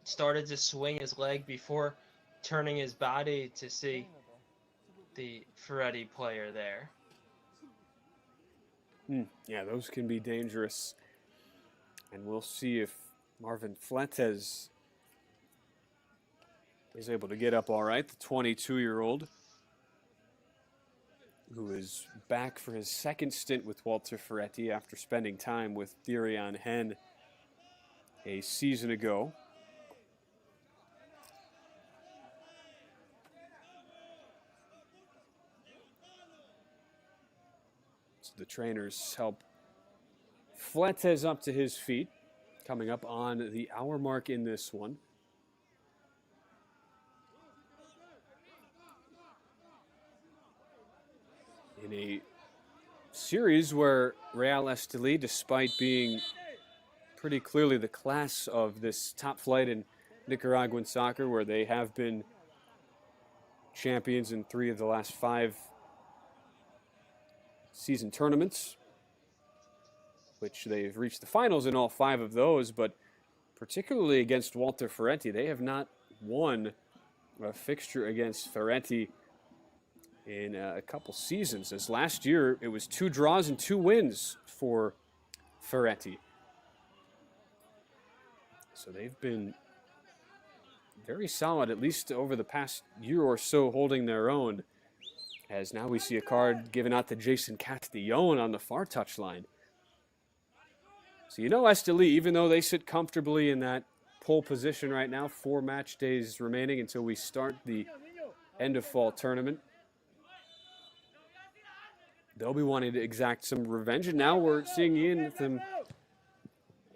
S2: started to swing his leg before turning his body to see the Ferretti player there.
S1: Yeah, those can be dangerous. And we'll see if Marvin Fletes is able to get up all right, the 22-year-old, who is back for his second stint with Walter Ferretti after spending time with Dirian Hen a season ago. So the trainers help Fletes up to his feet, coming up on the hour mark in this one. In a series where Real Esteli, despite being pretty clearly the class of this top flight in Nicaraguan soccer, where they have been champions in 3 of the last 5 season tournaments, which they've reached the finals in all 5 of those, but particularly against Walter Ferretti, they have not won a fixture against Ferretti in a couple seasons. As last year, it was 2 draws and 2 wins for Ferretti. So they've been very solid, at least over the past year or so, holding their own. As now we see a card given out to Jason Castillon on the far touchline. So Esteli, even though they sit comfortably in that pole position right now, 4 match days remaining until we start the end of fall tournament, they'll be wanting to exact some revenge. And now we're seeing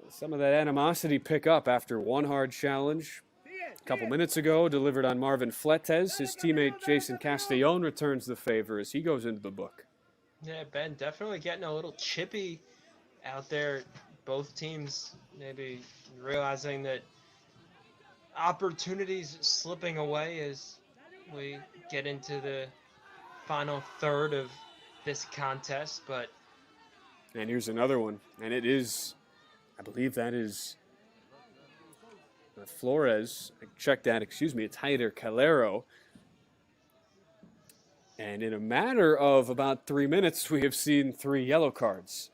S1: some of that animosity pick up after one hard challenge a couple minutes ago, delivered on Marvin Fletes. His teammate Jason Castillon returns the favor as he goes into the book.
S2: Yeah, Ben, definitely getting a little chippy out there. Both teams maybe realizing that opportunities slipping away as we get into the final third of this contest.
S1: And here's another one, and it is, I believe that is Flores. Check that, excuse me. It's Heider Calero. And in a matter of about 3 minutes, we have seen 3 yellow cards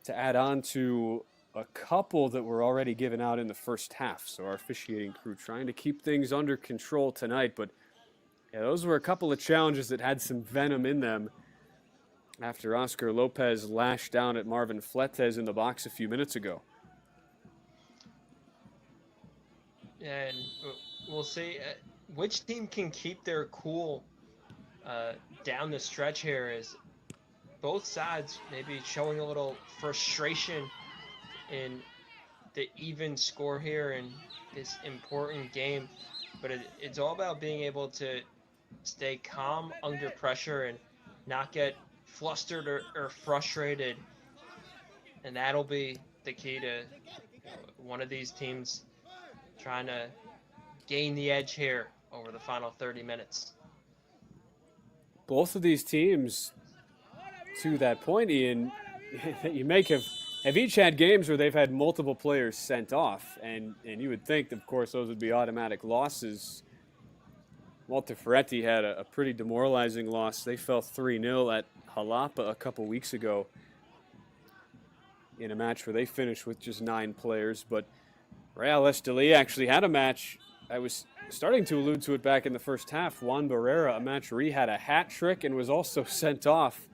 S1: to add on to a couple that were already given out in the first half. So our officiating crew trying to keep things under control tonight. But yeah, those were a couple of challenges that had some venom in them. after Oscar Lopez lashed down at Marvin Fletes in the box a few minutes ago.
S2: And we'll see which team can keep their cool down the stretch here, as both sides maybe showing a little frustration in the even score here in this important game. But it's all about being able to stay calm under pressure and not get flustered or frustrated. And that'll be the key to one of these teams trying to gain the edge here over the final 30 minutes.
S1: Both of these teams, to that point, Ian, that you make have each had games where they've had multiple players sent off, and you would think, of course, those would be automatic losses. Walter Ferretti had a pretty demoralizing loss. They fell 3-0 at Jalapa a couple weeks ago in a match where they finished with just 9 players. But Real Esteli actually had a match. I was starting to allude to it back in the first half. Juan Barrera, a match where he had a hat trick and was also sent off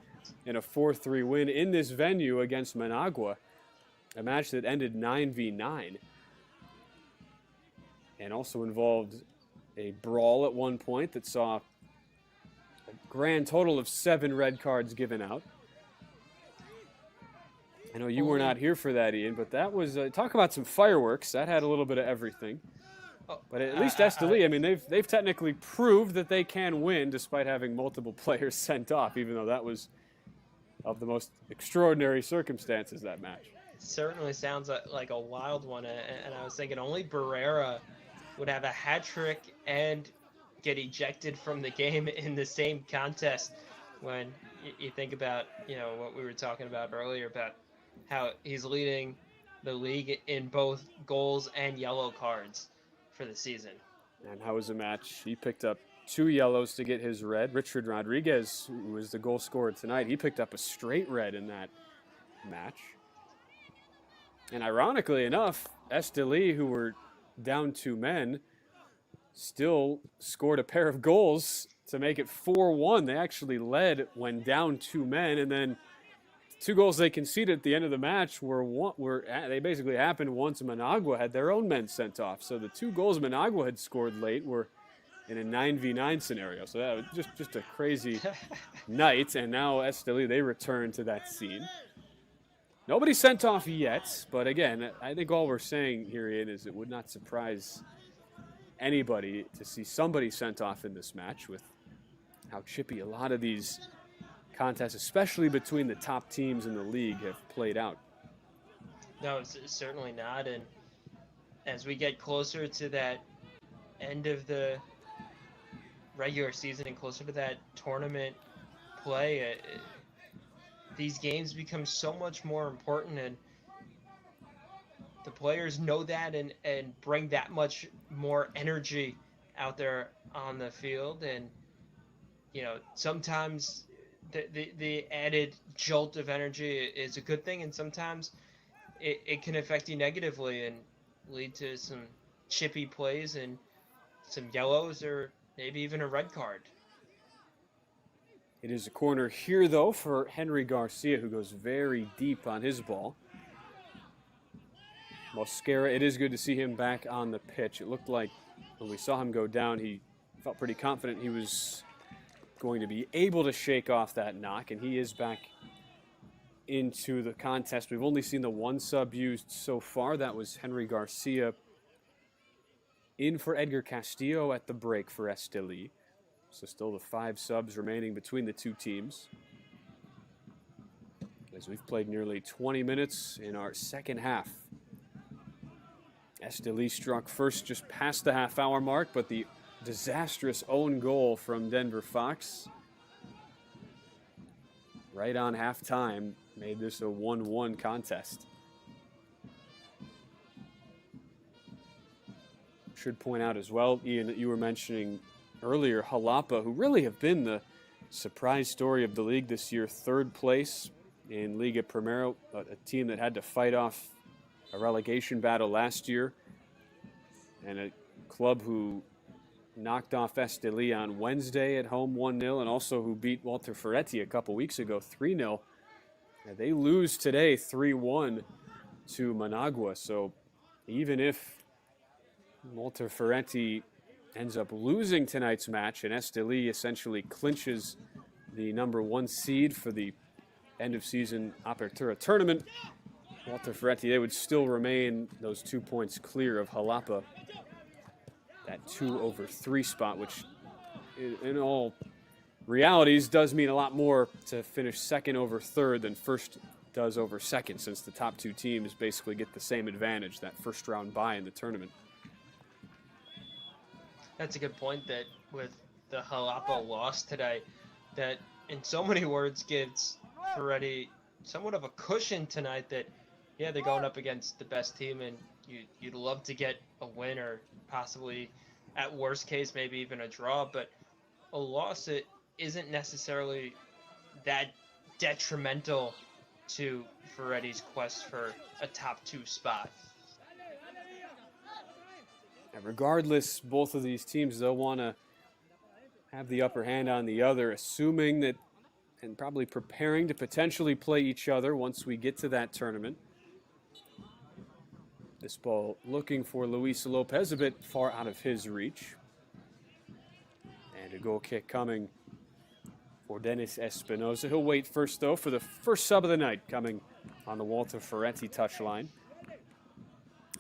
S1: in a 4-3 win in this venue against Managua, a match that ended 9-9 and also involved a brawl at one point that saw a grand total of 7 red cards given out. I know you were not here for that, Ian, but that was, talk about some fireworks. That had a little bit of everything. But at least Esteli, I mean, they've technically proved that they can win despite having multiple players sent off, even though that was of the most extraordinary circumstances, that match.
S2: It certainly sounds like a wild one, and I was thinking only Barrera would have a hat trick and get ejected from the game in the same contest. When you think about, what we were talking about earlier about how he's leading the league in both goals and yellow cards for the season.
S1: And how was the match? He picked up 2 yellows to get his red. Richard Rodriguez, who was the goal scorer tonight, he picked up a straight red in that match. And ironically enough, Esteli, who were down 2 men, still scored a pair of goals to make it 4-1. They actually led when down 2 men, and then 2 goals they conceded at the end of the match they basically happened once Managua had their own men sent off. So the 2 goals Managua had scored late were in a 9v9 scenario. So that was just a crazy night. And now Esteli, they return to that scene. Nobody sent off yet, but again, I think all we're saying here, Ian, is it would not surprise anybody to see somebody sent off in this match, with how chippy a lot of these contests, especially between the top teams in the league, have played out.
S2: No, it's certainly not. And as we get closer to that end of the regular season and closer to that tournament play, these games become so much more important, and the players know that and bring that much more energy out there on the field. And sometimes the added jolt of energy is a good thing, and sometimes it can affect you negatively and lead to some chippy plays and some yellows or maybe even a red card.
S1: It is a corner here, though, for Henry Garcia, who goes very deep on his ball. Mosquera, it is good to see him back on the pitch. It looked like when we saw him go down, he felt pretty confident he was going to be able to shake off that knock, and he is back into the contest. We've only seen the 1 sub used so far. That was Henry Garcia in for Edgar Castillo at the break for Esteli. So still the 5 subs remaining between the 2 teams, as we've played nearly 20 minutes in our second half. Esteli struck first just past the half-hour mark, but the disastrous own goal from Denver Fox right on halftime made this a 1-1 contest. Should point out as well, Ian, that you were mentioning earlier Jalapa, who really have been the surprise story of the league this year. 3rd place in Liga Primera, a team that had to fight off a relegation battle last year, and a club who knocked off Esteli on Wednesday at home 1-0, and also who beat Walter Ferretti a couple weeks ago 3-0. They lose today 3-1 to Managua. So even if Walter Ferretti ends up losing tonight's match and Esteli essentially clinches the #1 seed for the end of season Apertura tournament, Walter Ferretti, they would still remain those 2 points clear of Jalapa. That 2/3 spot, which in all realities does mean a lot more to finish second over third than first does over second, since the top two teams basically get the same advantage, that first round bye in the tournament.
S2: That's a good point, that with the Jalapa loss today, that in so many words gives Ferretti somewhat of a cushion tonight, that yeah, they're going up against the best team, and you'd love to get a win, or possibly at worst case maybe even a draw, but a loss, it isn't necessarily that detrimental to Ferretti's quest for a top 2 spot.
S1: And regardless, both of these teams, they'll want to have the upper hand on the other, assuming that, and probably preparing to potentially play each other once we get to that tournament. This ball looking for Luis Lopez, a bit far out of his reach. And a goal kick coming for Dennis Espinosa. He'll wait first, though, for the first sub of the night, coming on the Walter Ferretti touchline.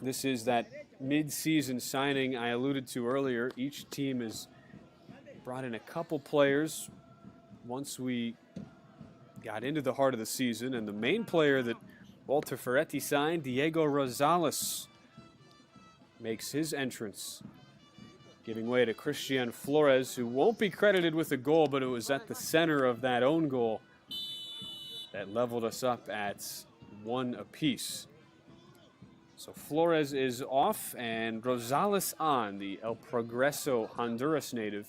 S1: This is that mid-season signing I alluded to earlier. Each team has brought in a couple players once we got into the heart of the season, and the main player that Walter Ferretti signed, Diego Rosales, makes his entrance, giving way to Cristiano Flores, who won't be credited with a goal, but it was at the center of that own goal that leveled us up at 1 apiece. So Flores is off and Rosales on, the El Progreso Honduras native,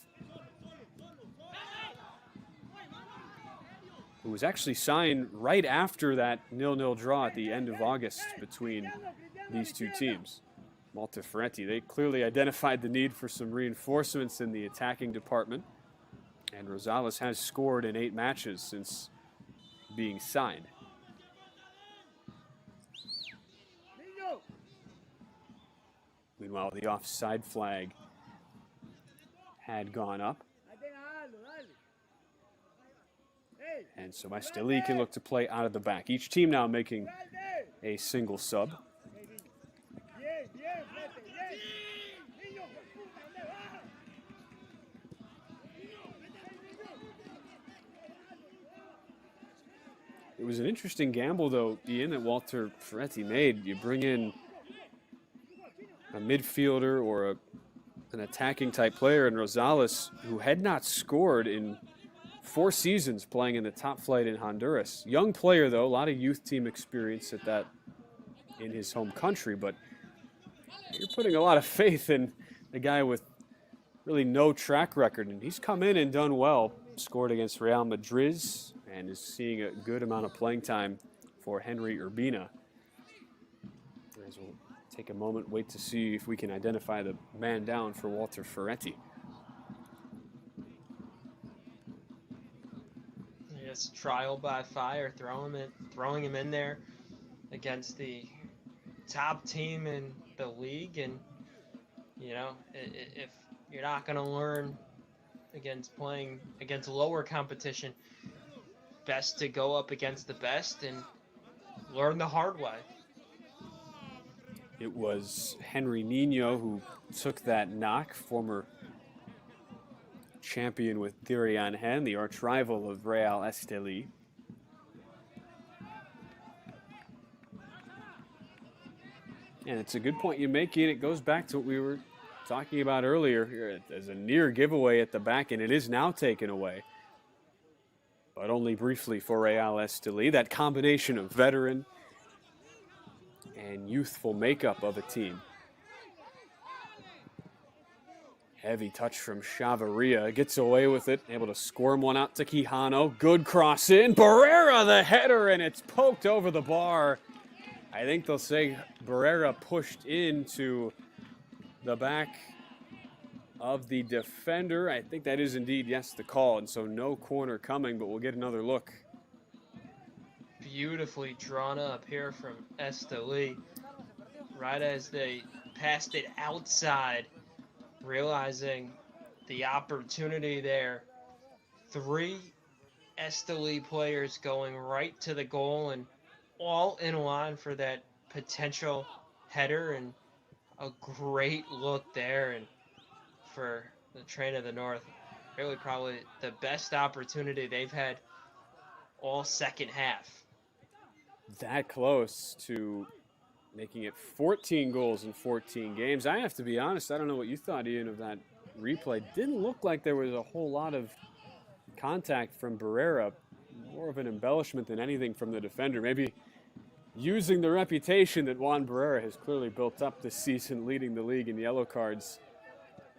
S1: who was actually signed right after that 0-0 draw at the end of August between these two teams. Walter Ferretti, they clearly identified the need for some reinforcements in the attacking department, and Rosales has scored in 8 matches since being signed. Meanwhile, the offside flag had gone up. And so Esteli can look to play out of the back. Each team now making a single sub. It was an interesting gamble, though, Ian, that Walter Ferretti made. You bring in a midfielder or an attacking type player in Rosales, who had not scored in 4 seasons playing in the top flight in Honduras. Young player, though, a lot of youth team experience at that in his home country, but you're putting a lot of faith in a guy with really no track record, and he's come in and done well. Scored against Real Madrid and is seeing a good amount of playing time for Henry Urbina. As we'll take a moment, wait to see if we can identify the man down for Walter Ferretti.
S2: Yes, trial by fire, throwing him in there against the top team in the league, and you know, if you're not going to learn playing against lower competition, best to go up against the best and learn the hard way.
S1: It was Henry Nino who took that knock, former champion with Dirian Hen, the arch rival of Real Esteli. And it's a good point you make, Ian. It goes back to what we were talking about earlier here. There's a near giveaway at the back, and it is now taken away, but only briefly for Real Esteli. That combination of veteran and youthful makeup of a team. Heavy touch from Chavarria, gets away with it, able to squirm one out to Quijano. Good cross in, Barrera the header, and it's poked over the bar. I think they'll say Barrera pushed into the back of the defender. I think that is indeed, yes, the call, and so no corner coming, but we'll get another look.
S2: Beautifully drawn up here from Esteli. Right as they passed it outside, realizing the opportunity there. 3 Esteli players going right to the goal and all in line for that potential header, and a great look there. And for the Train of the North, really probably the best opportunity they've had all second half.
S1: That close to making it 14 goals in 14 games. I have to be honest, I don't know what you thought, Ian, of that replay. Didn't look like there was a whole lot of contact from Barrera. More of an embellishment than anything from the defender. Maybe using the reputation that Juan Barrera has clearly built up this season, leading the league in yellow cards,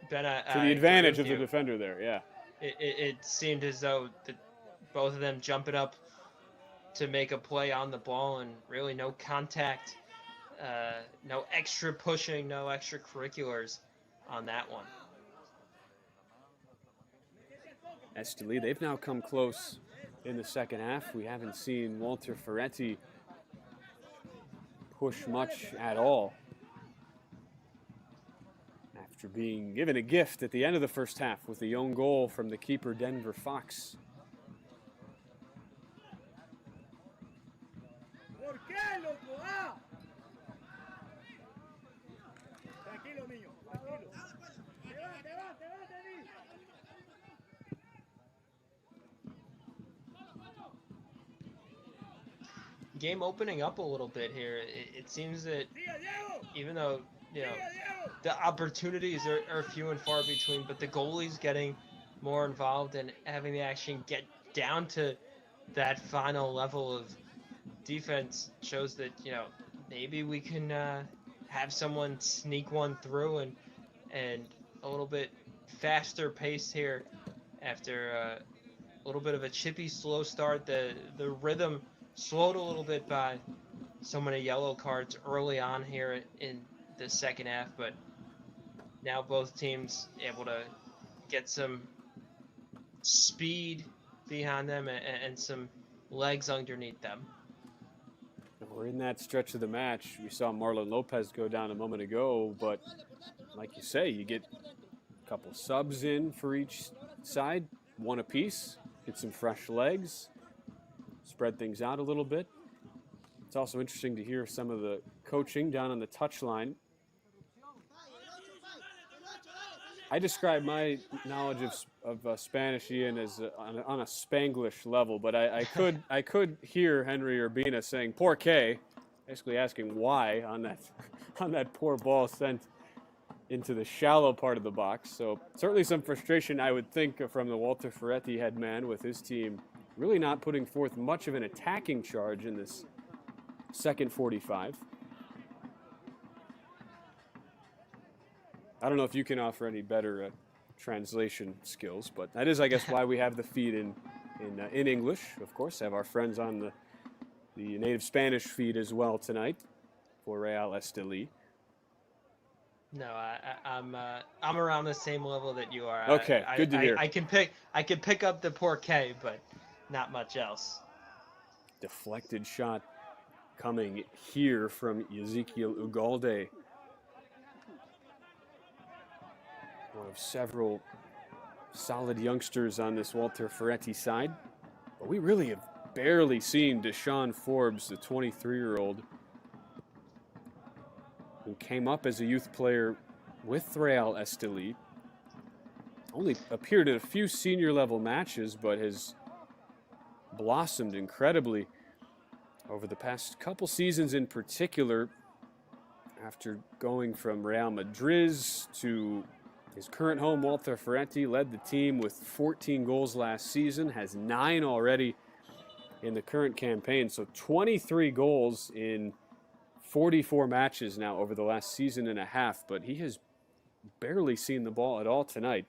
S2: Ben,
S1: to the advantage of the defender there, yeah.
S2: It seemed as though both of them jumping up to make a play on the ball, and really no contact, no extra pushing, no extracurriculars on that one.
S1: Esteli, they've now come close in the second half. We haven't seen Walter Ferretti push much at all after being given a gift at the end of the first half with the own goal from the keeper Denver Fox.
S2: Game opening up a little bit here. It seems that even though, the opportunities are few and far between, but the goalie's getting more involved and having the action get down to that final level of defense shows that, maybe we can have someone sneak one through and a little bit faster pace here after a little bit of a chippy, slow start. The rhythm slowed a little bit by so many yellow cards early on here in the second half, but now both teams able to get some speed behind them and some legs underneath them.
S1: We're in that stretch of the match. We saw Marlon Lopez go down a moment ago, but like you say, you get a couple subs in for each side, one apiece, get some fresh legs, spread things out a little bit. It's also interesting to hear some of the coaching down on the touchline. I describe my knowledge of Spanish, Ian, as on a Spanglish level, but I could hear Henry Urbina saying "por qué," basically asking why on that poor ball sent into the shallow part of the box. So certainly some frustration, I would think, from the Walter Ferretti head man with his team really not putting forth much of an attacking charge in this second 45. I don't know if you can offer any better translation skills, but that is, I guess, why we have the feed in English. Of course, have our friends on the native Spanish feed as well tonight for Real Esteli.
S2: No, I'm around the same level that you are.
S1: Okay, good to hear.
S2: I can pick up the porqué, but not much else.
S1: Deflected shot coming here from Ezekiel Ugalde. One of several solid youngsters on this Walter Ferretti side. But we really have barely seen Deshaun Forbes, the 23-year-old, who came up as a youth player with Real Esteli. Only appeared in a few senior level matches, but has blossomed incredibly over the past couple seasons in particular, after going from Real Madrid to his current home. Walter Ferretti led the team with 14 goals last season, has 9 already in the current campaign. So 23 goals in 44 matches now over the last season and a half, but he has barely seen the ball at all tonight.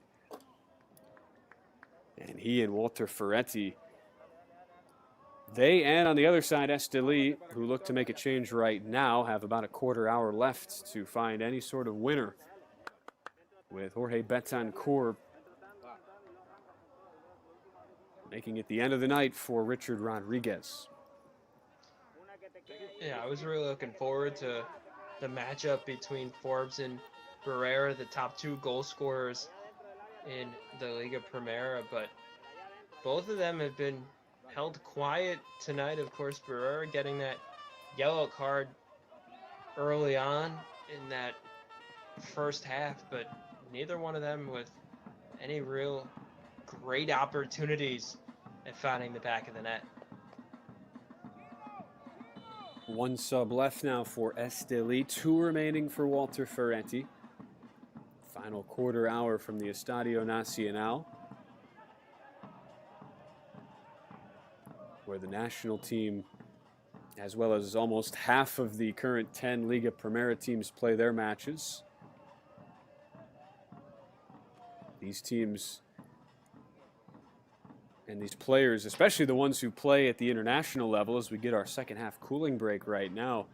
S1: And he and Walter Ferretti, they and on the other side, Esteli, who look to make a change right now, have about a quarter hour left to find any sort of winner with Jorge Betancourt making it the end of the night for Richard Rodriguez.
S2: Yeah, I was really looking forward to the matchup between Forbes and Ferreira, the top 2 goal scorers in the Liga Primera, but both of them have been held quiet tonight. Of course, Ferreira getting that yellow card early on in that first half, but neither one of them with any real great opportunities at finding the back of the net.
S1: One sub left now for Esteli, 2 remaining for Walter Ferretti. Final quarter hour from the Estadio Nacional, where the national team, as well as almost half of the current 10 Liga Primera teams, play their matches. These teams and these players, especially the ones who play at the international level, as we get our second half cooling break right now.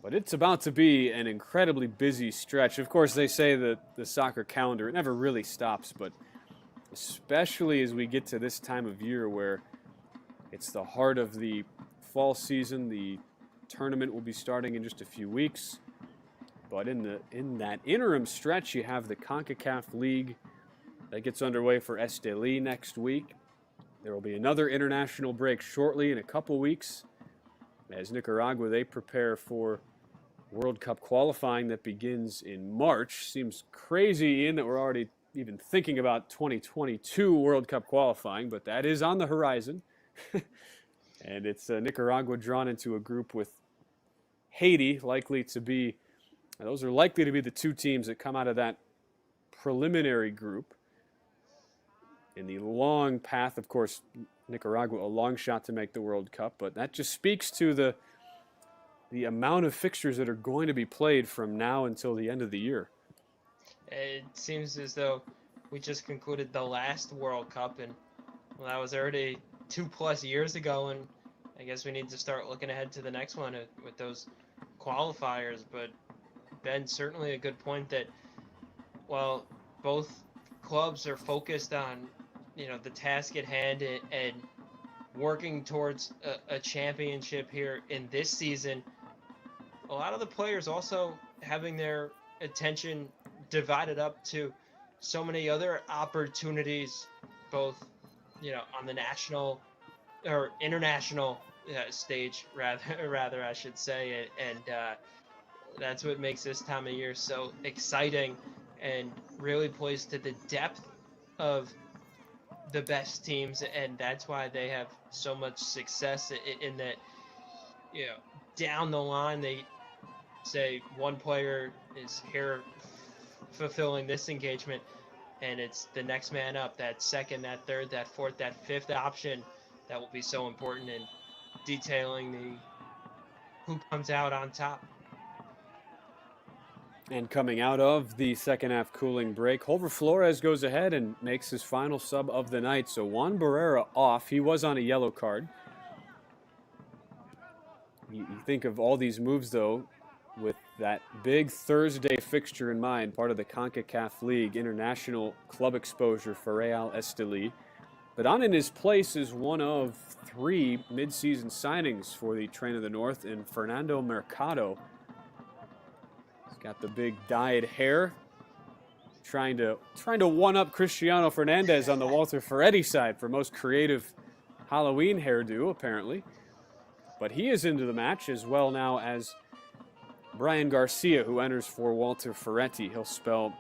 S1: But it's about to be an incredibly busy stretch. Of course, they say that the soccer calendar, it never really stops, but especially as we get to this time of year where it's the heart of the fall season. The tournament will be starting in just a few weeks. But in that interim stretch, you have the CONCACAF League that gets underway for Esteli next week. There will be another international break shortly in a couple weeks as Nicaragua, they prepare for World Cup qualifying that begins in March. Seems crazy, Ian, that we're already even thinking about 2022 World Cup qualifying, but that is on the horizon. And it's Nicaragua drawn into a group with Haiti, those are likely to be the 2 teams that come out of that preliminary group. In the long path, of course, Nicaragua, a long shot to make the World Cup, but that just speaks to the amount of fixtures that are going to be played from now until the end of the year.
S2: It seems as though we just concluded the last World Cup, and well, that was already 2+ years ago, and I guess we need to start looking ahead to the next one with those qualifiers. But Ben, certainly a good point that while both clubs are focused on the task at hand and working towards a championship here in this season, a lot of the players also having their attention divided up to so many other opportunities, both on the national or international stage, rather I should say, and that's what makes this time of year so exciting and really plays to the depth of the best teams, and that's why they have so much success in that down the line they say one player is here fulfilling this engagement, and it's the next man up, that second, that third, that fourth, that fifth option that will be so important in detailing who comes out on top.
S1: And coming out of the second half cooling break, Holver Flores goes ahead and makes his final sub of the night. So Juan Barrera off. He was on a yellow card. You think of all these moves, though, with that big Thursday fixture in mind, part of the CONCACAF League international club exposure for Real Esteli. But on in his place is one of 3 mid-season signings for the Train of the North in Fernando Mercado. He's got the big dyed hair, trying to one-up Cristiano Fernandez on the Walter Ferretti side for most creative Halloween hairdo, apparently. But he is into the match as well now as Brian Garcia, who enters for Walter Ferretti. He'll spell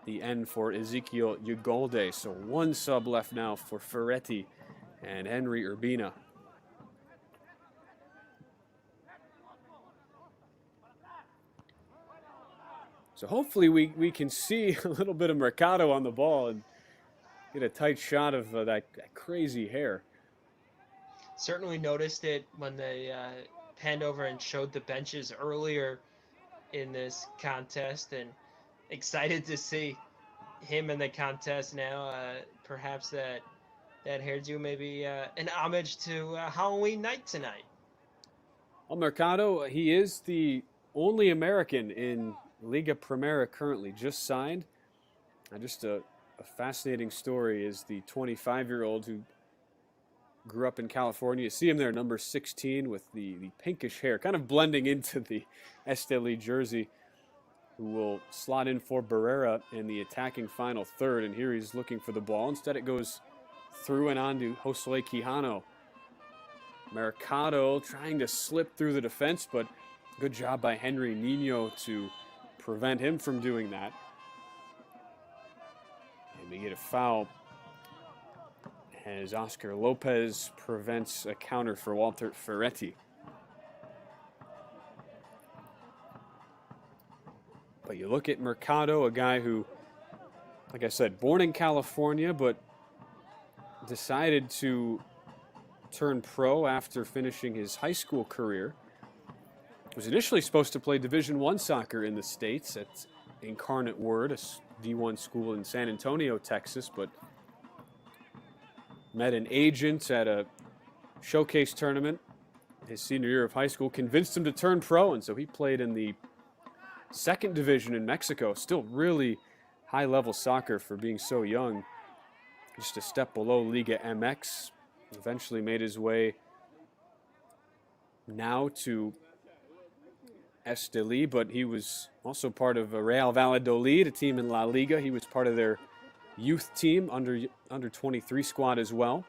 S1: the N for Ezekiel Ugolde. So 1 sub left now for Ferretti and Henry Urbina. So hopefully we can see a little bit of Mercado on the ball and get a tight shot of that crazy hair.
S2: Certainly noticed it when they panned over and showed the benches earlier in this contest, and excited to see him in the contest now. Perhaps that hairdo may be an homage to Halloween night tonight.
S1: Well, Mercado, he is the only American in Liga Primera currently just signed. Just a fascinating story is the 25-year-old who grew up in California. You see him there, number 16, with the pinkish hair, kind of blending into the Esteli jersey, who will slot in for Barrera in the attacking final third. And here he's looking for the ball. Instead, it goes through and on to Josue Quijano. Mercado trying to slip through the defense, but good job by Henry Nino to prevent him from doing that. And we get a foul as Oscar Lopez prevents a counter for Walter Ferretti. But you look at Mercado, a guy who, like I said, born in California, but decided to turn pro after finishing his high school career. Was initially supposed to play Division I soccer in the States at Incarnate Word, a D1 school in San Antonio, Texas, but met an agent at a showcase tournament his senior year of high school, convinced him to turn pro, and so he played in the second division in Mexico. Still really high-level soccer for being so young. Just a step below Liga MX. Eventually made his way now to Esteli, but he was also part of Real Valladolid, a team in La Liga. He was part of their youth team, under 23 squad as well.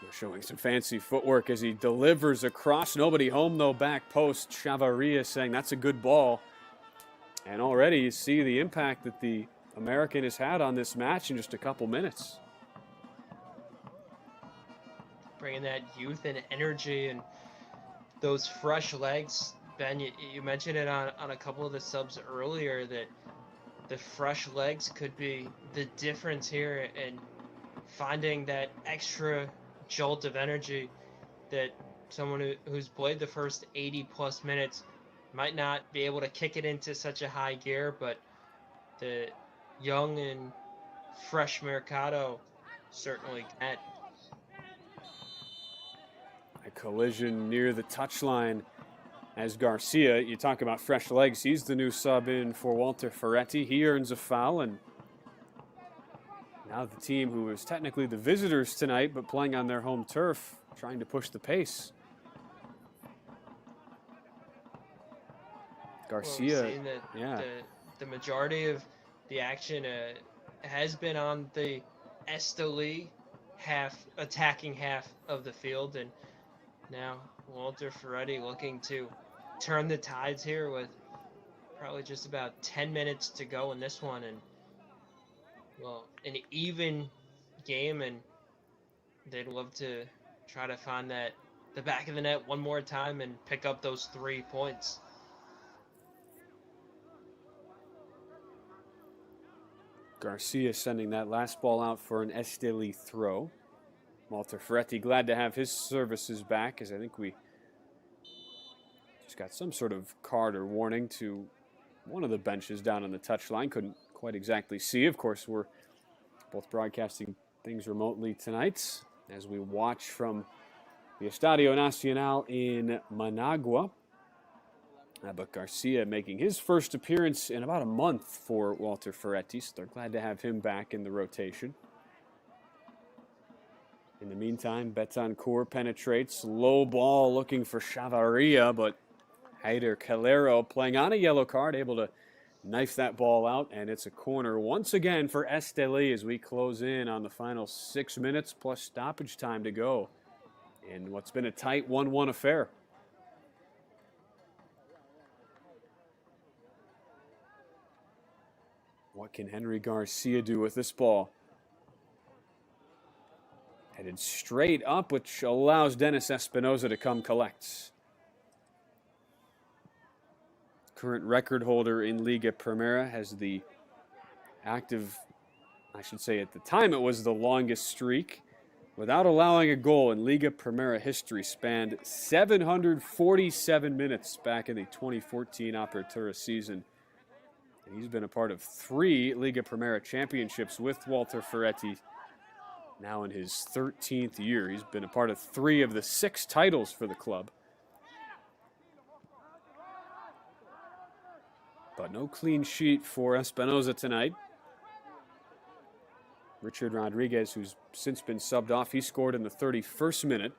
S1: They're showing some fancy footwork as he delivers across. Nobody home though, back post. Chavarria saying that's a good ball. And already you see the impact that the American has had on this match in just a couple minutes.
S2: Bringing that youth and energy and those fresh legs. Ben, you mentioned it on a couple of the subs earlier that the fresh legs could be the difference here in finding that extra jolt of energy that someone who's played the first 80-plus minutes might not be able to kick it into such a high gear, but the young and fresh Mercado certainly can.
S1: A collision near the touchline as Garcia, you talk about fresh legs, he's the new sub in for Walter Ferretti. He earns a foul, and now the team who is technically the visitors tonight but playing on their home turf trying to push the pace. Garcia,
S2: well,
S1: yeah.
S2: The majority of the action has been on the Esteli attacking half of the field, and now Walter Ferretti looking to turn the tides here with probably just about 10 minutes to go in this one, and well, an even game, and they'd love to try to find the back of the net one more time and pick up those 3 points.
S1: Garcia sending that last ball out for an Esteli throw. Walter Ferretti glad to have his services back, as I think we just got some sort of card or warning to one of the benches down on the touchline. Couldn't quite exactly see. Of course, we're both broadcasting things remotely tonight as we watch from the Estadio Nacional in Managua. But Garcia making his first appearance in about a month for Walter Ferretti, so they're glad to have him back in the rotation. In the meantime, Betancourt penetrates. Low ball looking for Chavarria, but Heider Calero playing on a yellow card, able to knife that ball out, and it's a corner once again for Esteli as we close in on the final 6 minutes plus stoppage time to go in what's been a tight 1-1 affair. What can Henry Garcia do with this ball? Headed straight up, which allows Dennis Espinoza to come collect. Current record holder in Liga Primera has the active, I should say at the time it was the longest streak without allowing a goal in Liga Primera history, spanned 747 minutes back in the 2014 Apertura season. And he's been a part of 3 Liga Primera championships with Walter Ferretti. Now in his 13th year, he's been a part of 3 of the 6 titles for the club. But no clean sheet for Espinosa tonight. Richard Rodriguez, who's since been subbed off, he scored in the 31st minute.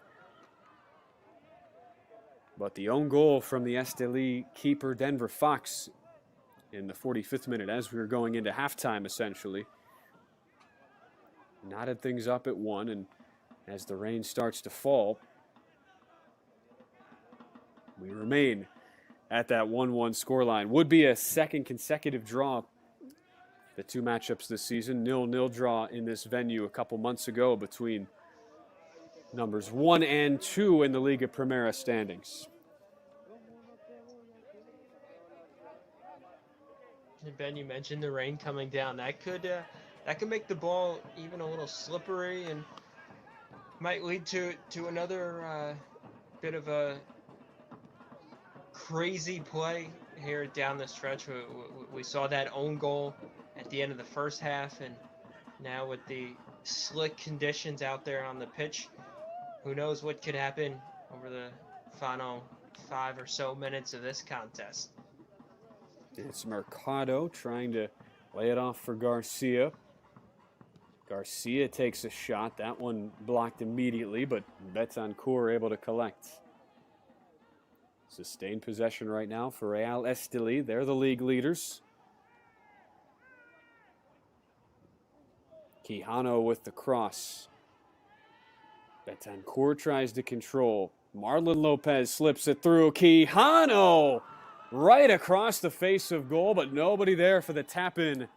S1: But the own goal from the Esteli keeper, Denver Fox, in the 45th minute, as we were going into halftime, essentially, knotted things up at 1, and as the rain starts to fall, we remain at that 1-1 scoreline. Would be a second consecutive draw. The two matchups this season, 0-0 draw in this venue a couple months ago between numbers 1 and 2 in the Liga Primera standings.
S2: Ben, you mentioned the rain coming down. That could make the ball even a little slippery and might lead to another bit of a crazy play here down the stretch. We saw that own goal at the end of the first half, and now with the slick conditions out there on the pitch, who knows what could happen over the final 5 or so minutes of this contest.
S1: It's Mercado trying to lay it off for Garcia. Garcia takes a shot. That one blocked immediately, but Betancourt able to collect. Sustained possession right now for Real Esteli. They're the league leaders. Quijano with the cross. Betancourt tries to control. Marlon Lopez slips it through. Quijano right across the face of goal, but nobody there for the tap-in.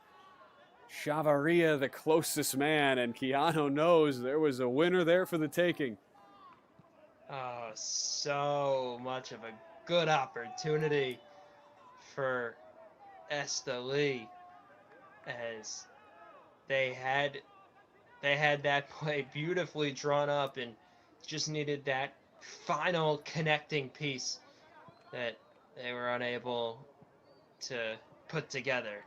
S1: Chavarria, the closest man, and Quijano knows there was a winner there for the taking.
S2: Oh, so much of a good opportunity for Esteli, as they had that play beautifully drawn up and just needed that final connecting piece that they were unable to put together.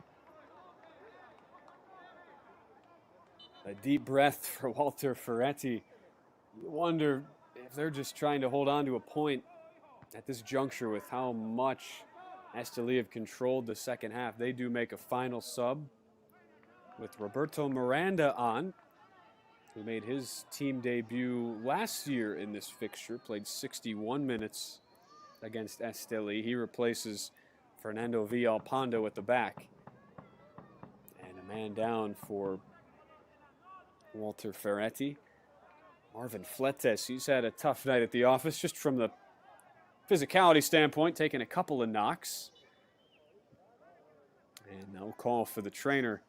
S1: A deep breath for Walter Ferretti. You wonder if they're just trying to hold on to a point at this juncture with how much Esteli have controlled the second half. They do make a final sub with Roberto Miranda on, who made his team debut last year in this fixture, played 61 minutes against Esteli. He replaces Fernando Villalpando at the back. And a man down for Walter Ferretti. Marvin Fletes, he's had a tough night at the office just from the physicality standpoint, taking a couple of knocks. And no call for the trainer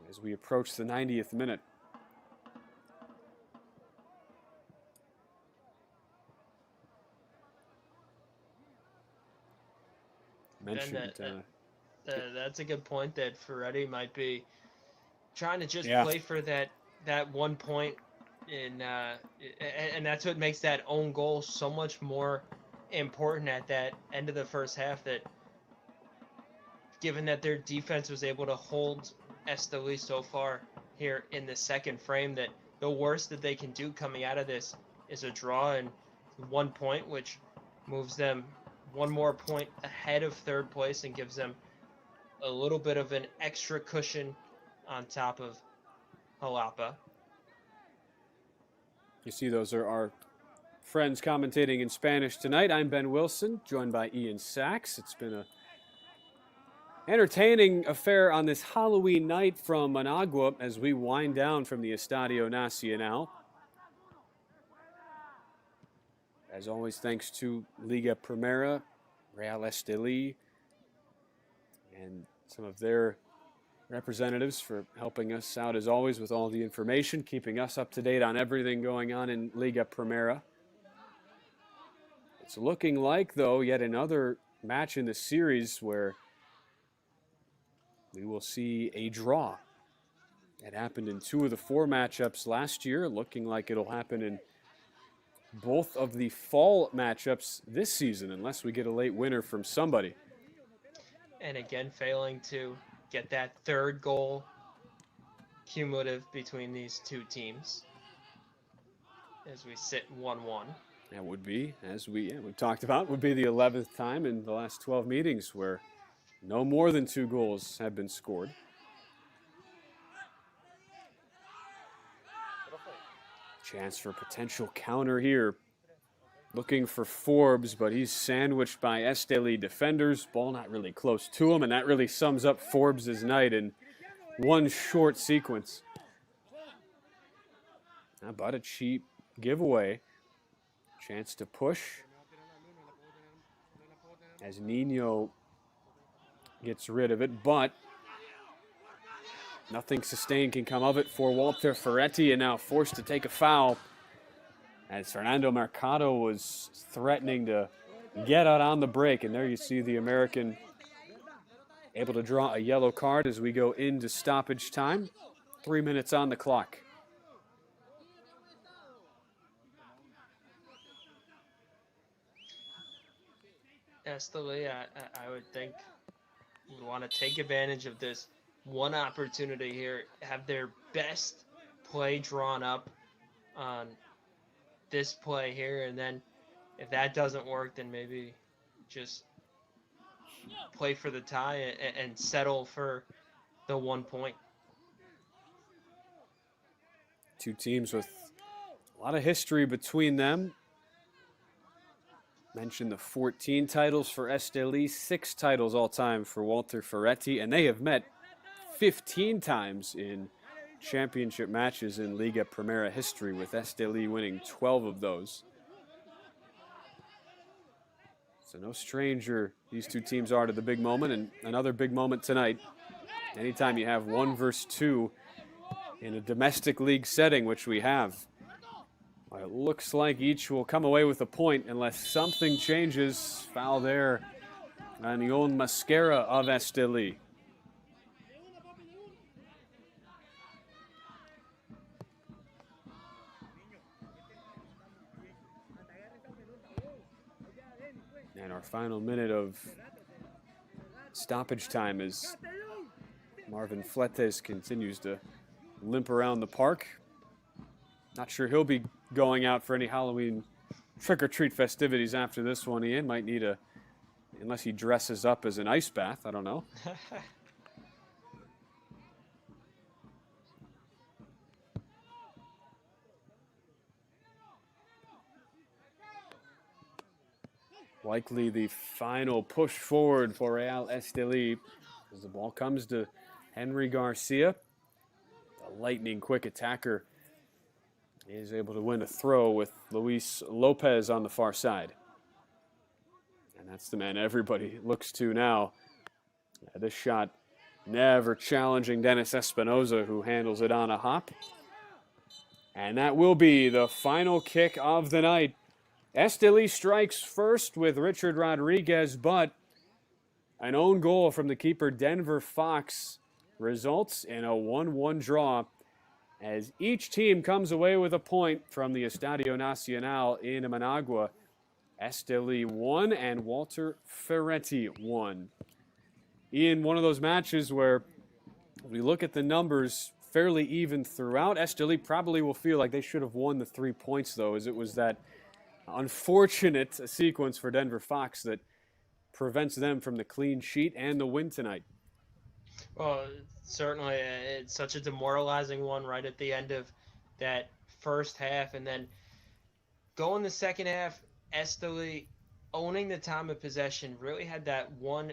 S1: as we approach the 90th minute.
S2: That's a good point, that Ferretti might be trying to just play for that 1 point, and that's what makes that own goal so much more important at that end of the first half, that given that their defense was able to hold Esteli so far here in the second frame, that the worst that they can do coming out of this is a draw and 1 point, which moves them 1 more point ahead of third place and gives them a little bit of an extra cushion on top of Jalapa.
S1: You see, those are our friends commentating in Spanish tonight. I'm Ben Wilson, joined by Ian Sachs. It's been a entertaining affair on this Halloween night from Managua as we wind down from the Estadio Nacional. As always, thanks to Liga Primera, Real Esteli, and some of their representatives for helping us out as always with all the information, keeping us up to date on everything going on in Liga Primera. It's looking like, though, yet another match in the series where we will see a draw. It happened in 2 of the 4 matchups last year, looking like it'll happen in both of the fall matchups this season, unless we get a late winner from somebody.
S2: And again, failing to get that third goal cumulative between these two teams as we sit 1-1.
S1: That would be, as we talked about, would be the 11th time in the last 12 meetings where No more than 2 goals have been scored. Chance for a potential counter here. Looking for Forbes, but he's sandwiched by Esteli defenders. Ball not really close to him, and that really sums up Forbes' night in one short sequence. How about a cheap giveaway? Chance to push. As Nino gets rid of it, but nothing sustained can come of it for Walter Ferretti, and now forced to take a foul as Fernando Mercado was threatening to get out on the break. And there you see the American able to draw a yellow card as we go into stoppage time. 3 minutes on the clock.
S2: Esteli, I would think would want to take advantage of this one opportunity here, have their best play drawn up on this play here, and then if that doesn't work, then maybe just play for the tie and settle for the 1 point.
S1: Two teams with a lot of history between them. Mentioned the 14 titles for Esteli, 6 titles all time for Walter Ferretti, and they have met 15 times in championship matches in Liga Primera history, with Esteli winning 12 of those. So no stranger these two teams are to the big moment, and another big moment tonight. Anytime you have 1 versus 2 in a domestic league setting, which we have, it looks like each will come away with a point unless something changes. Foul there on Yon Mascara of Esteli. And our final minute of stoppage time as Marvin Fletes continues to limp around the park. Not sure he'll be going out for any Halloween trick-or-treat festivities after this one. Ian might need unless he dresses up as an ice bath, I don't know. Likely the final push forward for Real Esteli as the ball comes to Henry Garcia. The lightning quick attacker is able to win a throw with Luis Lopez on the far side. And that's the man everybody looks to now. This shot never challenging Dennis Espinoza, who handles it on a hop. And that will be the final kick of the night. Esteli strikes first with Richard Rodriguez, but an own goal from the keeper Denver Fox results in a 1-1 draw, as each team comes away with a point from the Estadio Nacional in Managua. Esteli 1 and Walter Ferretti 1. In one of those matches where we look at the numbers fairly even throughout, Esteli probably will feel like they should have won the 3 points, though, as it was that unfortunate sequence for Denver Fox that prevents them from the clean sheet and the win tonight.
S2: Well, certainly it's such a demoralizing one right at the end of that first half, and then go in the second half, Esteli owning the time of possession, really had that one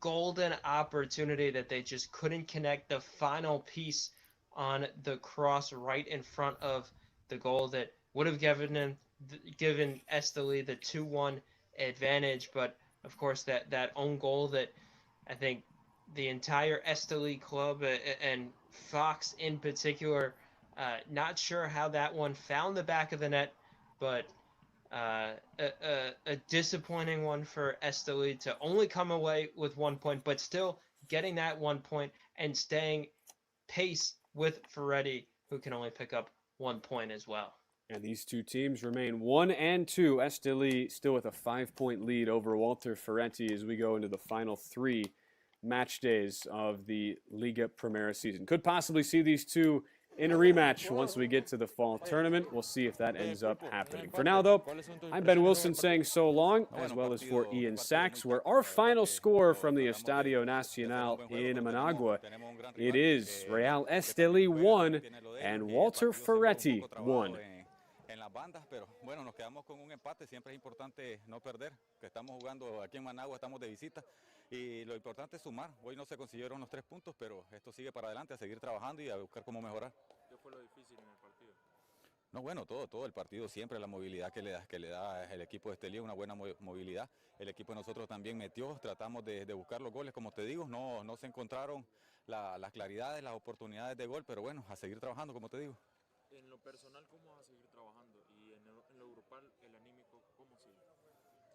S2: golden opportunity that they just couldn't connect the final piece on the cross right in front of the goal that would have given Esteli the 2-1 advantage. But of course that own goal that I think the entire Esteli club and Fox in particular, not sure how that one found the back of the net, but a disappointing one for Esteli to only come away with 1 point, but still getting that 1 point and staying pace with Ferretti, who can only pick up 1 point as well.
S1: And these two teams remain 1 and 2. Esteli still with a 5-point lead over Walter Ferretti as we go into the final 3 match days of the Liga Primera season. Could possibly see these two in a rematch once we get to the fall tournament. We'll see if that ends up happening. For now, though, I'm Ben Wilson saying so long, as well as for Ian Sachs, where our final score from the Estadio Nacional in Managua, it is Real Esteli 1 and Walter Ferretti 1.
S3: En las bandas, pero bueno, nos quedamos con un empate. Siempre es importante no perder, que estamos jugando aquí en Managua, estamos de visita y lo importante es sumar. Hoy no se consiguieron los 3 puntos, pero esto sigue para adelante, a seguir trabajando y a buscar cómo mejorar.
S4: ¿Qué fue lo difícil en el partido?
S3: No, bueno, todo el partido, siempre la movilidad que le da el equipo de Esteli, una buena movilidad. El equipo de nosotros también metió, tratamos de buscar los goles, como te digo, no se encontraron las claridades, las oportunidades de gol, pero bueno, a seguir trabajando, como te digo.
S4: En lo personal, ¿cómo vas a seguir trabajando? Y en lo grupal, el anímico, ¿cómo sigue?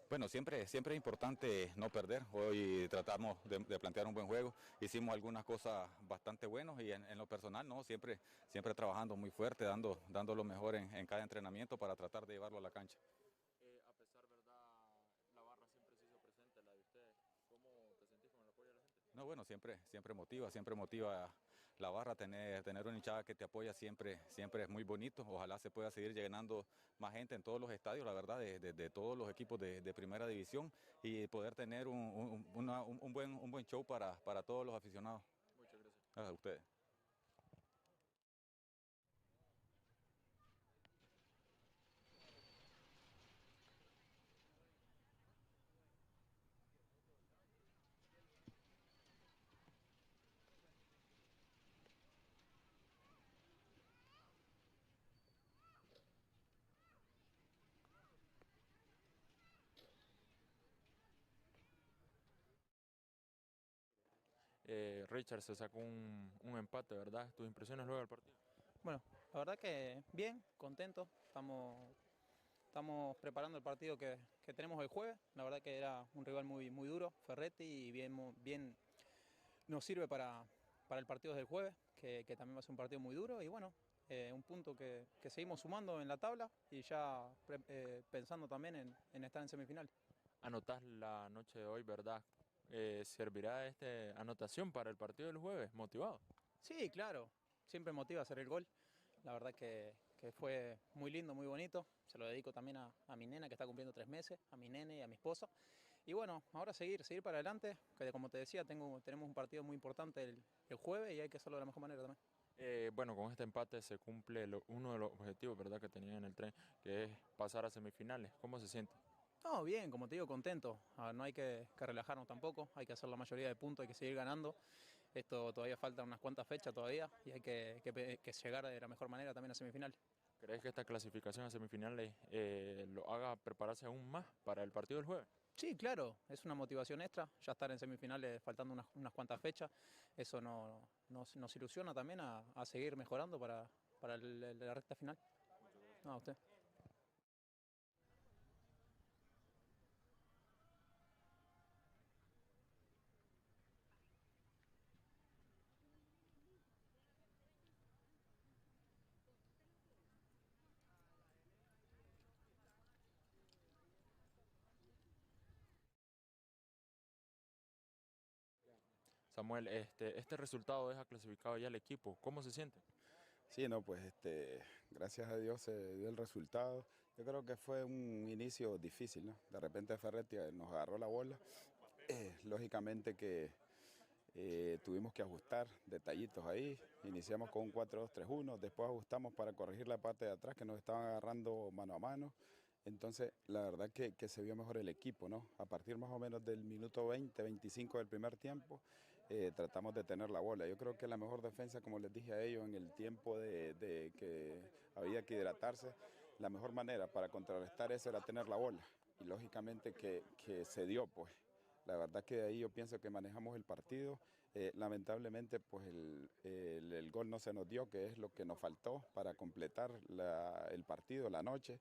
S3: Bueno, siempre es importante no perder. Hoy tratamos de plantear un buen juego. Hicimos algunas cosas bastante buenas y en lo personal, no, siempre trabajando muy fuerte, dando lo mejor en cada entrenamiento para tratar de llevarlo a la cancha.
S4: A pesar, ¿verdad? La barra siempre se hizo presente, la de ustedes. ¿Cómo te sentís con el apoyo de la gente?
S3: No, bueno, siempre motiva la barra, tener una hinchada que te apoya siempre es muy bonito. Ojalá se pueda seguir llenando más gente en todos los estadios, la verdad, de todos los equipos de primera división y poder tener un buen show para todos los aficionados.
S4: Muchas gracias.
S3: A ustedes.
S4: Richard se sacó un empate, ¿verdad? ¿Tus impresiones luego del partido?
S5: Bueno, la verdad que bien, contento. Estamos preparando el partido que tenemos el jueves. La verdad que era un rival muy duro, Ferretti, y bien nos sirve para el partido del jueves, que también va a ser un partido muy duro. Y bueno, un punto que seguimos sumando en la tabla y ya pensando también en estar en semifinal.
S4: Anotás la noche de hoy, ¿verdad? ¿Servirá esta anotación para el partido del jueves? ¿Motivado?
S5: Sí, claro, siempre motiva hacer el gol. La verdad que fue muy lindo, muy bonito. Se lo dedico también a mi nena que está cumpliendo 3 meses, a mi nene y a mi esposa. Y bueno, ahora seguir para adelante, que como te decía, tenemos un partido muy importante el jueves y hay que hacerlo de la mejor manera también.
S4: Bueno, con este empate se cumple uno de los objetivos, ¿verdad?, que tenían en el tren, que es pasar a semifinales. ¿Cómo se siente?
S5: No, bien, como te digo, contento. No hay que relajarnos tampoco, hay que hacer la mayoría de puntos, hay que seguir ganando. Esto todavía faltan unas cuantas fechas todavía y hay que llegar de la mejor manera también a semifinal.
S4: ¿Crees que esta clasificación a semifinales lo haga prepararse aún más para el partido del jueves?
S5: Sí, claro, es una motivación extra, ya estar en semifinales faltando unas cuantas fechas, eso nos ilusiona también a seguir mejorando para la recta final. No, a usted.
S4: Samuel, este resultado deja clasificado ya el equipo. ¿Cómo se siente?
S6: Sí, no, pues gracias a Dios se dio el resultado. Yo creo que fue un inicio difícil, ¿no? De repente Ferretti nos agarró la bola. Lógicamente que tuvimos que ajustar detallitos ahí. Iniciamos con un 4-2-3-1, después ajustamos para corregir la parte de atrás que nos estaban agarrando mano a mano. Entonces, la verdad que se vio mejor el equipo, ¿no? A partir más o menos del minuto 20, 25 del primer tiempo, tratamos de tener la bola. Yo creo que la mejor defensa, como les dije a ellos, en el tiempo de que había que hidratarse, la mejor manera para contrarrestar eso era tener la bola. Y lógicamente que se dio, pues. La verdad que ahí yo pienso que manejamos el partido. Lamentablemente, pues el gol no se nos dio, que es lo que nos faltó para completar el partido, la noche.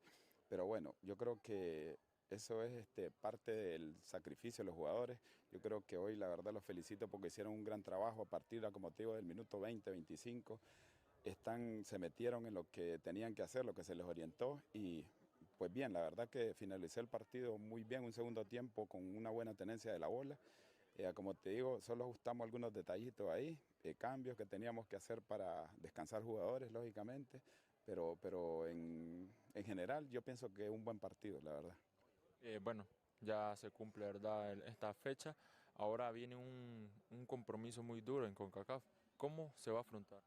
S6: Pero bueno, yo creo que eso es parte del sacrificio de los jugadores. Yo creo que hoy la verdad los felicito porque hicieron un gran trabajo a partir, como te digo, del minuto 20, 25. Se metieron en lo que tenían que hacer, lo que se les orientó y pues bien, la verdad que finalicé el partido muy bien, un segundo tiempo con una buena tenencia de la bola. Como te digo, solo ajustamos algunos detallitos ahí, cambios que teníamos que hacer para descansar jugadores, lógicamente, pero en general yo pienso que es un buen partido, la verdad.
S4: Bueno, ya se cumple, ¿verdad? Esta fecha. Ahora viene un compromiso muy duro en CONCACAF. ¿Cómo se va a afrontar?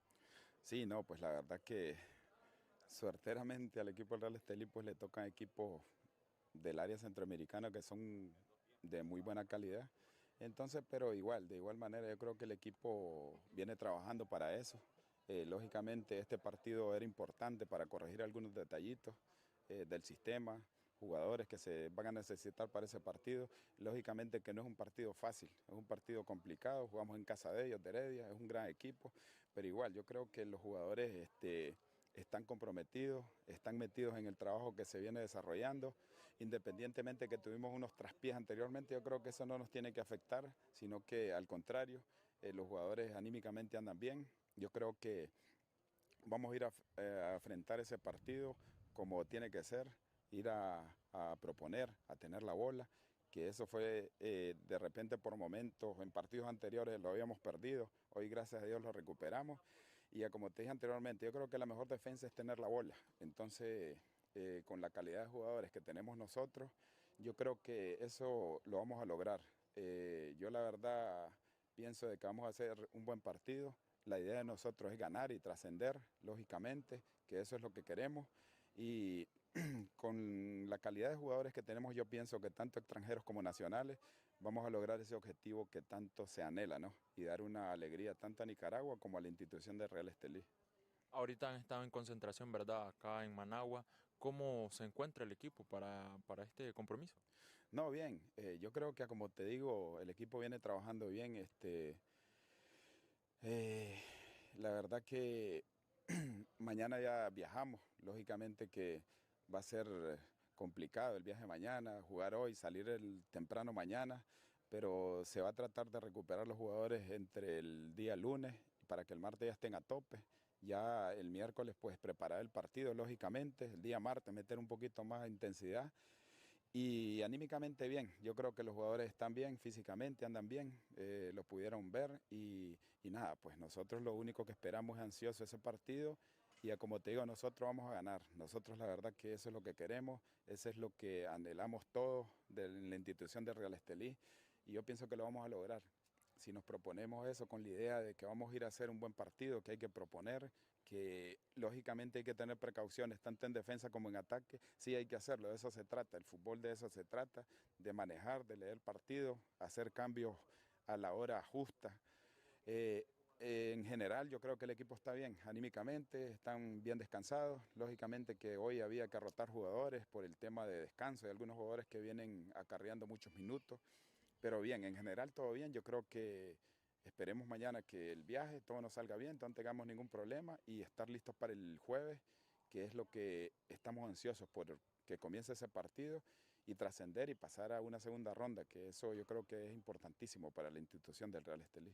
S6: Sí, no, pues la verdad que suerteramente al equipo del Real Esteli pues le tocan equipos del área centroamericana que son de muy buena calidad. Entonces, pero igual, de igual manera, yo creo que el equipo viene trabajando para eso. Lógicamente, este partido era importante para corregir algunos detallitos del sistema, jugadores que se van a necesitar para ese partido. Lógicamente que no es un partido fácil, es un partido complicado, jugamos en casa de ellos, de Heredia, es un gran equipo, pero igual yo creo que los jugadores están comprometidos, están metidos en el trabajo que se viene desarrollando. Independientemente que tuvimos unos traspiés anteriormente, yo creo que eso no nos tiene que afectar, sino que al contrario, los jugadores anímicamente andan bien. Yo creo que vamos a ir a enfrentar ese partido como tiene que ser, ir a proponer, a tener la bola, que eso fue de repente por momentos, en partidos anteriores lo habíamos perdido, hoy gracias a Dios lo recuperamos. Y ya como te dije anteriormente, yo creo que la mejor defensa es tener la bola. Entonces, con la calidad de jugadores que tenemos nosotros, yo creo que eso lo vamos a lograr. Yo la verdad pienso de que vamos a hacer un buen partido. La idea de nosotros es ganar y trascender, lógicamente, que eso es lo que queremos. Y con la calidad de jugadores que tenemos, yo pienso que tanto extranjeros como nacionales, vamos a lograr ese objetivo que tanto se anhela, ¿no? Y dar una alegría tanto a Nicaragua como a la institución de Real Estelí.
S4: Ahorita han estado en concentración, ¿verdad? Acá en Managua. ¿Cómo se encuentra el equipo para este compromiso?
S6: No, bien, yo creo que como te digo, el equipo viene trabajando bien. Eh, la verdad que mañana ya viajamos, lógicamente que va a ser complicado el viaje mañana, jugar hoy, salir temprano mañana, pero se va a tratar de recuperar los jugadores entre el día lunes para que el martes ya estén a tope. Ya el miércoles pues preparar el partido, lógicamente, el día martes meter un poquito más de intensidad y anímicamente bien. Yo creo que los jugadores están bien, físicamente andan bien, lo pudieron ver y nada, pues nosotros lo único que esperamos es ansioso ese partido y ya como te digo, nosotros vamos a ganar. Nosotros la verdad que eso es lo que queremos, eso es lo que anhelamos todos de la institución de Real Estelí y yo pienso que lo vamos a lograr. Si nos proponemos eso con la idea de que vamos a ir a hacer un buen partido, que hay que proponer, que lógicamente hay que tener precauciones tanto en defensa como en ataque, sí hay que hacerlo, de eso se trata, el fútbol de eso se trata, de manejar, de leer partido, hacer cambios a la hora justa. En general yo creo que el equipo está bien, anímicamente, están bien descansados, lógicamente que hoy había que rotar jugadores por el tema de descanso, hay algunos jugadores que vienen acarreando muchos minutos, pero bien, en general todo bien, yo creo que esperemos mañana que el viaje, todo nos salga bien, no tengamos ningún problema y estar listos para el jueves, que es lo que estamos ansiosos por que comience ese partido y trascender y pasar a una segunda ronda, que eso yo creo que es importantísimo para la institución del Real Estelí.